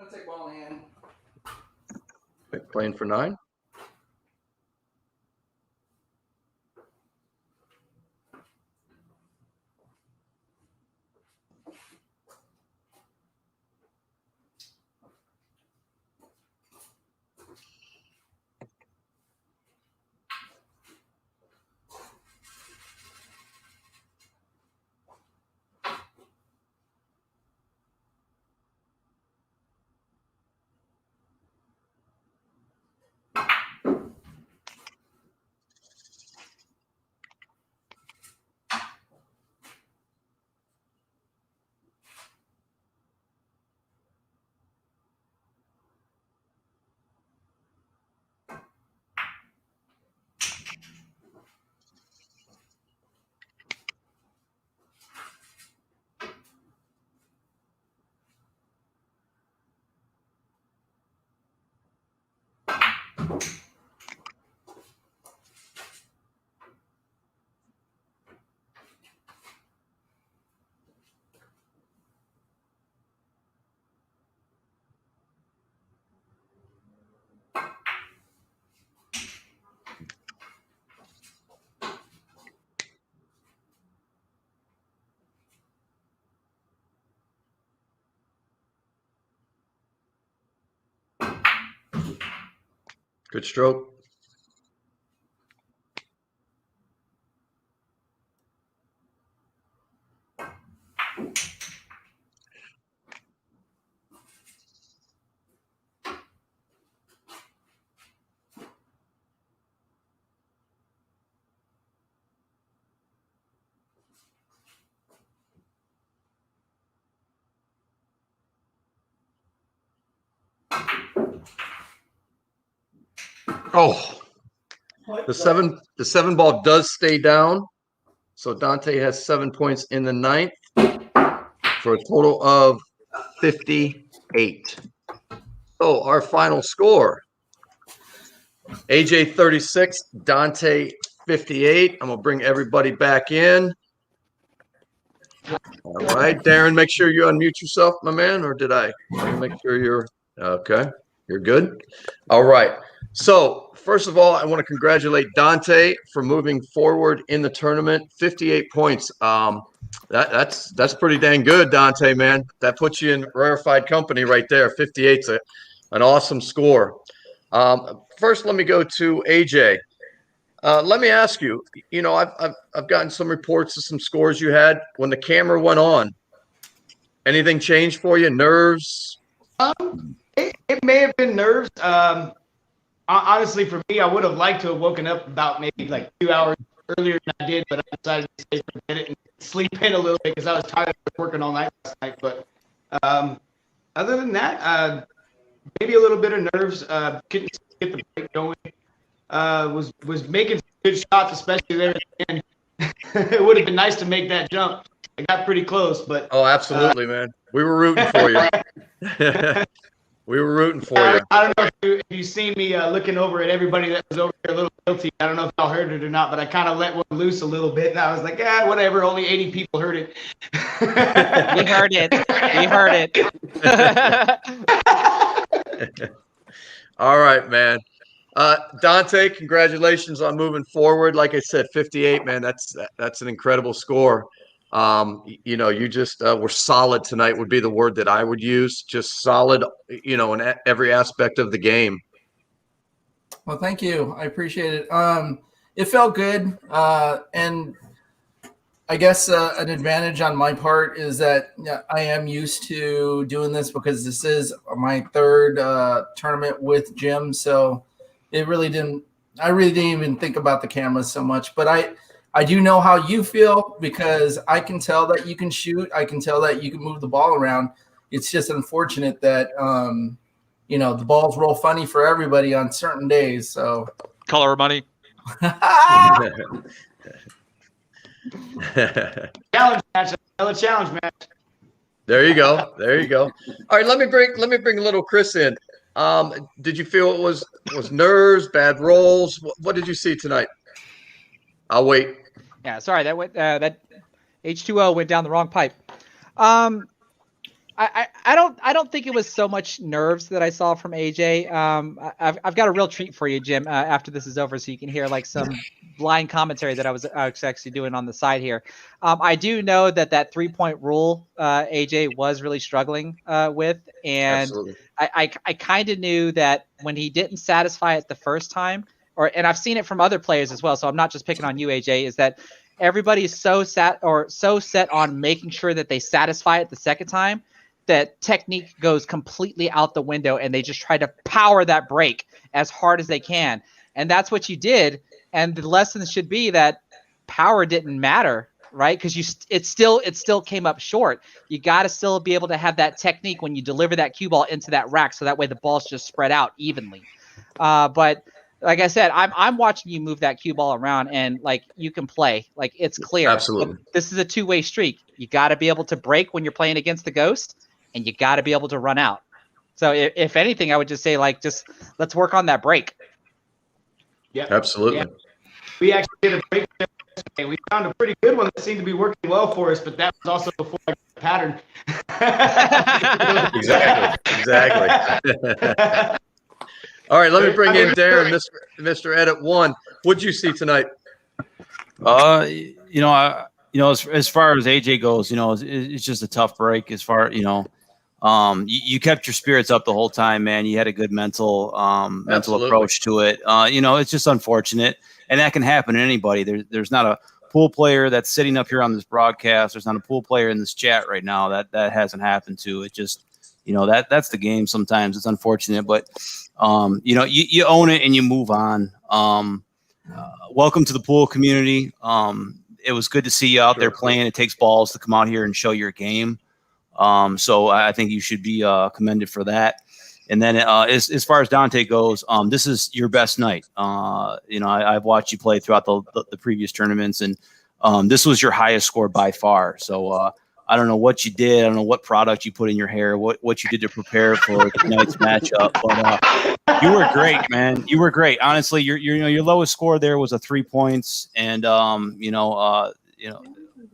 I'll take ball in hand. Playing for 9. Good stroke. Oh, the seven ball does stay down. So Dante has 7 points in the 9th for a total of 58. So our final score, AJ 36, Dante 58. I'm going to bring everybody back in. All right, Darren, make sure you unmute yourself, my man, or did I? Make sure you're okay. You're good. All right. So first of all, I want to congratulate Dante for moving forward in the tournament. 58 points. That's pretty dang good, Dante, man. That puts you in rarefied company right there. 58's an awesome score. First, let me go to AJ. Let me ask you. You know, I've gotten some reports of some scores you had when the camera went on. Anything changed for you? Nerves? it may have been nerves. honestly, for me, I would have liked to have woken up about maybe like 2 hours earlier than I did, but I decided to stay for a minute and sleep in a little bit because I was tired of working all night last night. But other than that, maybe a little bit of nerves. Couldn't get the break going. Was making some good shots, especially there at the end. It would have been nice to make that jump. I got pretty close, but Oh, absolutely, man. We were rooting for you. We were rooting for you. I don't know if you seen me looking over at everybody that was over here a little guilty. I don't know if y'all heard it or not, but I kind of let one loose a little bit, and I was like, whatever. Only 80 people heard it. We heard it. We heard it. All right, man. Dante, congratulations on moving forward. Like I said, 58, man. That's an incredible score. You just were solid tonight would be the word that I would use. Just solid, in every aspect of the game. Well, thank you. I appreciate it. It felt good. And I guess an advantage on my part is that I am used to doing this because this is my third tournament with Jim. So I really didn't even think about the cameras so much, but I do know how you feel because I can tell that you can shoot. I can tell that you can move the ball around. It's just unfortunate that, the balls roll funny for everybody on certain days. So color money. Challenge match. Another challenge match. There you go. There you go. All right, let me bring little Chris in. Did you feel it was nerves, bad rolls? What did you see tonight? I'll wait. Yeah, sorry, that went that H2O went down the wrong pipe. I don't think it was so much nerves that I saw from AJ. I've got a real treat for you, Jim, after this is over, so you can hear like some blind commentary that I was actually doing on the side here. I do know that 3-point rule AJ was really struggling with, and Absolutely. I kind of knew that when he didn't satisfy it the first time, and I've seen it from other players as well, so I'm not just picking on you, AJ, is that everybody is so set on making sure that they satisfy it the second time that technique goes completely out the window and they just try to power that break as hard as they can. And that's what you did. And the lesson should be that power didn't matter, right? Because it still came up short. You got to still be able to have that technique when you deliver that cue ball into that rack, so that way the ball's just spread out evenly. But like I said, I'm watching you move that cue ball around, and like you can play, like it's clear. Absolutely. But this is a two-way streak. You got to be able to break when you're playing against the ghost, and you got to be able to run out. So if anything, I would just say just let's work on that break. Yeah, absolutely. Yeah. We actually did a break yesterday. We found a pretty good one that seemed to be working well for us, but that was also before I got the pattern. Exactly. All right, let me bring in Darren, Mr. Edit One. What'd you see tonight? As far as AJ goes, it's just a tough break. As far you kept your spirits up the whole time, man. You had a good mental approach to it. It's just unfortunate, and that can happen to anybody. There's not a pool player that's sitting up here on this broadcast. There's not a pool player in this chat right now that hasn't happened to. It just, that's the game. Sometimes it's unfortunate, but you own it and you move on. Welcome to the pool community. It was good to see you out there playing. It takes balls to come out here and show your game. So I think you should be commended for that. And then as far as Dante goes, this is your best night. I've watched you play throughout the previous tournaments, and this was your highest score by far. So I don't know what you did. I don't know what product you put in your hair, what you did to prepare for tonight's matchup. But you were great, man. You were great. Honestly, your lowest score there was 3 points, and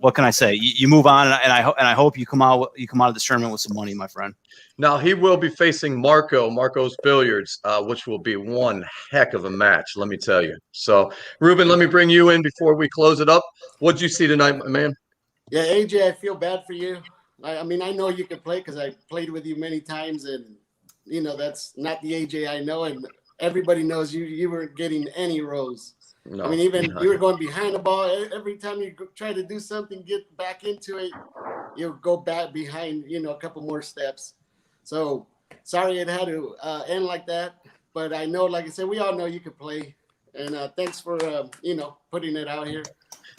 what can I say? You move on, and I hope you come out of this tournament with some money, my friend. Now he will be facing Marco's Billiards, which will be one heck of a match, let me tell you. So, Ruben, let me bring you in before we close it up. What'd you see tonight, my man? Yeah, AJ, I feel bad for you. I mean, I know you can play because I played with you many times, and that's not the AJ I know, and everybody knows you weren't getting any rows. No, I mean, even you were going behind the ball. Every time you try to do something, get back into it, you'll go back behind, a couple more steps. So sorry it had to end like that. but I know, like I said, we all know you can play. And thanks for putting it out here.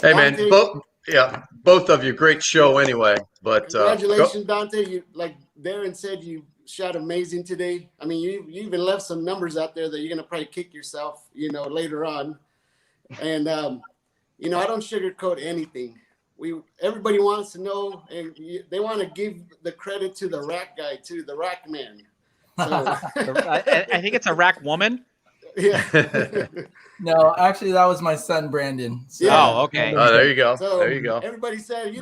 Hey, Dante, man, both of you, great show anyway. But congratulations, Dante. You, like Darren said, you shot amazing today. I mean, you even left some numbers out there that you're gonna probably kick yourself, later on. And I don't sugarcoat anything. Everybody wants to know, and they want to give the credit to the rack guy too, the rack man. So, I think it's a rack woman. yeah. No, actually, that was my son Brandon. So, Yeah. Oh, okay. oh, there you go. So There you go. everybody said,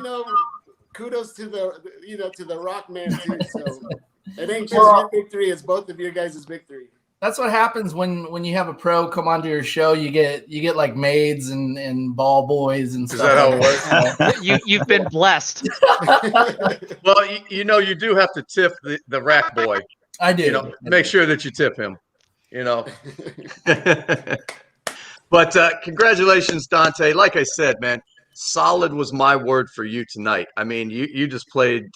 kudos to the rock man too. So it ain't just your victory; it's both of your guys' victory. that's what happens when you have a pro come onto your show. You get like maids and ball boys and stuff. Is that how it works? You've been blessed. Well, you do have to tip the rack boy. I do. Make sure that you tip him. But congratulations, Dante. Like I said, man, solid was my word for you tonight. I mean, you just played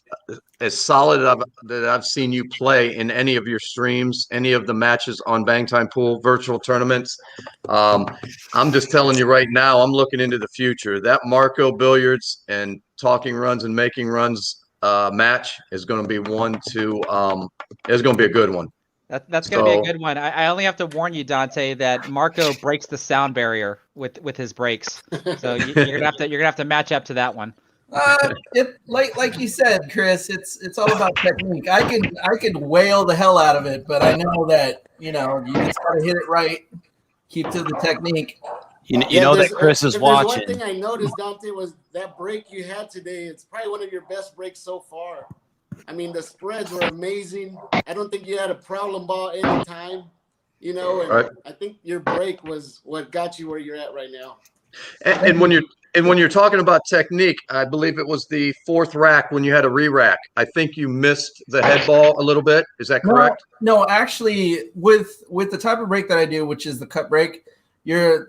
as solid that I've seen you play in any of your streams, any of the matches on Bang Time Pool virtual tournaments. I'm just telling you right now, I'm looking into the future. That Marco Billiards and Talking Runs and Making Runs match is going to be it's going to be a good one. That's going to be a good one. I only have to warn you, Dante, that Marco breaks the sound barrier with his breaks. So you're gonna have to match up to that one. Like you said, Chris, it's all about technique. I could wail the hell out of it, but I know that you just gotta hit it right, keep to the technique. You know that Chris is watching. One thing I noticed, Dante, was that break you had today. It's probably one of your best breaks so far. I mean, the spreads were amazing. I don't think you had a problem ball any time, and right. I think your break was what got you where you're at right now. And when you're talking about technique, I believe it was the fourth rack when you had a re-rack. I think you missed the head ball a little bit. Is that correct? No, actually, with the type of break that I do, which is the cut break,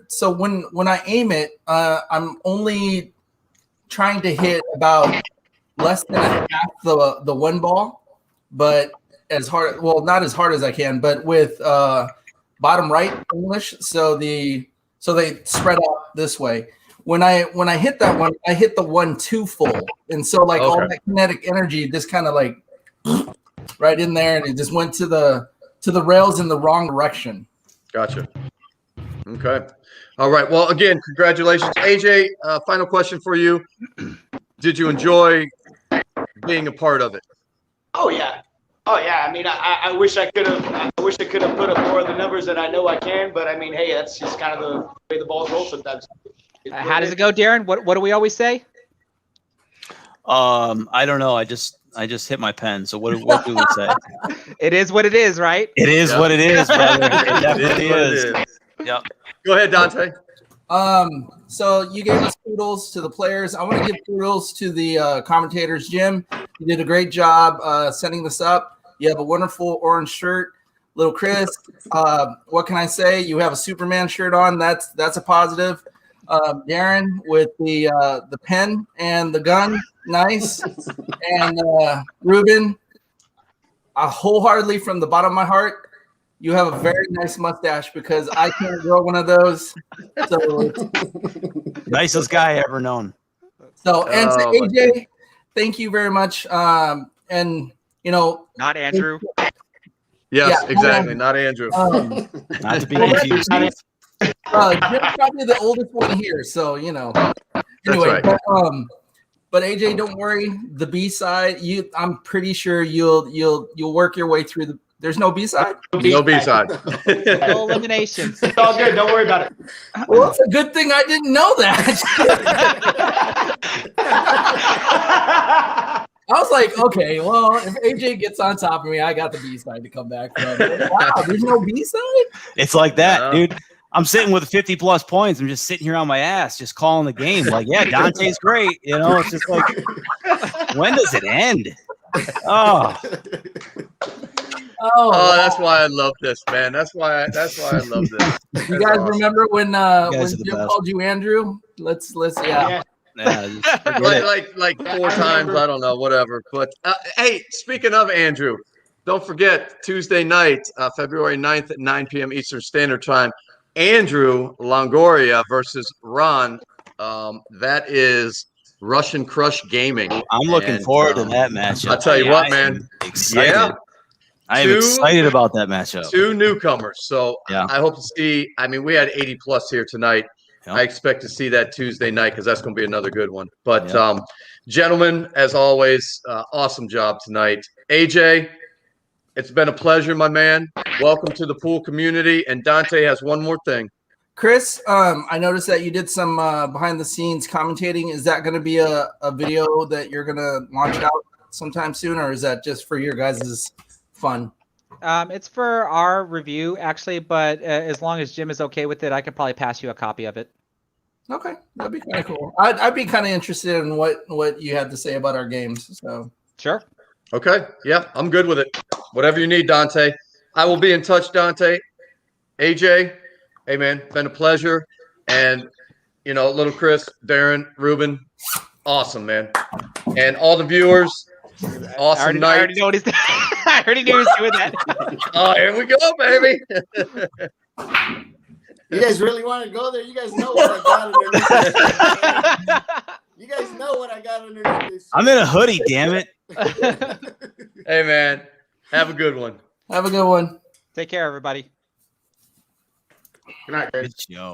so when I aim it, I'm only trying to hit about less than half the one ball, but not as hard as I can, but with bottom right English, so they spread out this way. When I hit that one, I hit the 1-2 full, and so all that kinetic energy just kind of like right in there, and it just went to the rails in the wrong direction. Gotcha. Okay. All right. Well, again, congratulations, AJ. Final question for you: did you enjoy being a part of it? Oh yeah. I mean, I wish I could have put up more of the numbers that I know I can, but I mean, hey, that's just kind of the way the balls roll sometimes. How does it go, Darren? What do we always say? I don't know. I just hit my pen. So what do we say? It is what it is, right? It is what it is, brother. It definitely is. Yep. Go ahead, Dante. So you gave us kudos to the players. I want to give kudos to the commentators. Jim, you did a great job setting this up. You have a wonderful orange shirt. Little Chris, what can I say? You have a Superman shirt on. That's a positive. Darren with the pen and the gun, nice. And Ruben, wholeheartily from the bottom of my heart, you have a very nice mustache because I can't grow one of those. So nicest guy ever known. So and to AJ, thank you very much. And Not Andrew. Yes, exactly. Not Andrew. Not to be confused. Jim's probably the oldest one here, so Anyway, right. but AJ, don't worry. The B side, I'm pretty sure you'll work your way through the. There's no B side. No B side. No eliminations. It's all good. Don't worry about it. Well, it's a good thing I didn't know that. I was like, okay, well, if AJ gets on top of me, I got the B side to come back from. Wow, there's no B side? It's like that, dude. I'm sitting with 50 plus points. I'm just sitting here on my ass, just calling the game. Like, yeah, Dante's great. It's just like, when does it end? Oh, that's why I love this, man. That's why I love this. You guys remember when Jim called you Andrew? Let's yeah. like 4 times, I don't know, whatever. But hey, speaking of Andrew, don't forget Tuesday night, February 9th at 9 p.m. Eastern Standard Time. Andrew Longoria versus Ron. That is Russian Crush Gaming. I'm looking And, forward to that matchup. I'll tell you what, I man. am excited. Yeah. I am excited about that matchup. 2 newcomers. So Yeah. I hope to see. I mean, we had 80 plus here tonight. Yep. I expect to see that Tuesday night because that's going to be another good one. But Yep. gentlemen, as always, awesome job tonight. AJ, it's been a pleasure, my man. Welcome to the pool community. And Dante has one more thing. Chris, I noticed that you did some behind the scenes commentating. Is that going to be a video that you're going to launch out sometime soon, or is that just for your guys' fun? It's for our review, actually, but as long as Jim is okay with it, I could probably pass you a copy of it. Okay, that'd be kind of cool. I'd be kind of interested in what you had to say about our games. So Sure. Okay. Yeah, I'm good with it. Whatever you need, Dante. I will be in touch, Dante. AJ, hey, man, been a pleasure. And, little Chris, Darren, Ruben, awesome, man. And all the viewers, awesome night. I already know what he's I already knew he was doing that. Oh, here we go, baby. You guys really want to go there? You guys know what I got underneath. You guys know what I got underneath this. I'm in a hoodie, damn it. Hey, man, have a good one. have a good one. Take care, everybody. Good night, guys. Good show.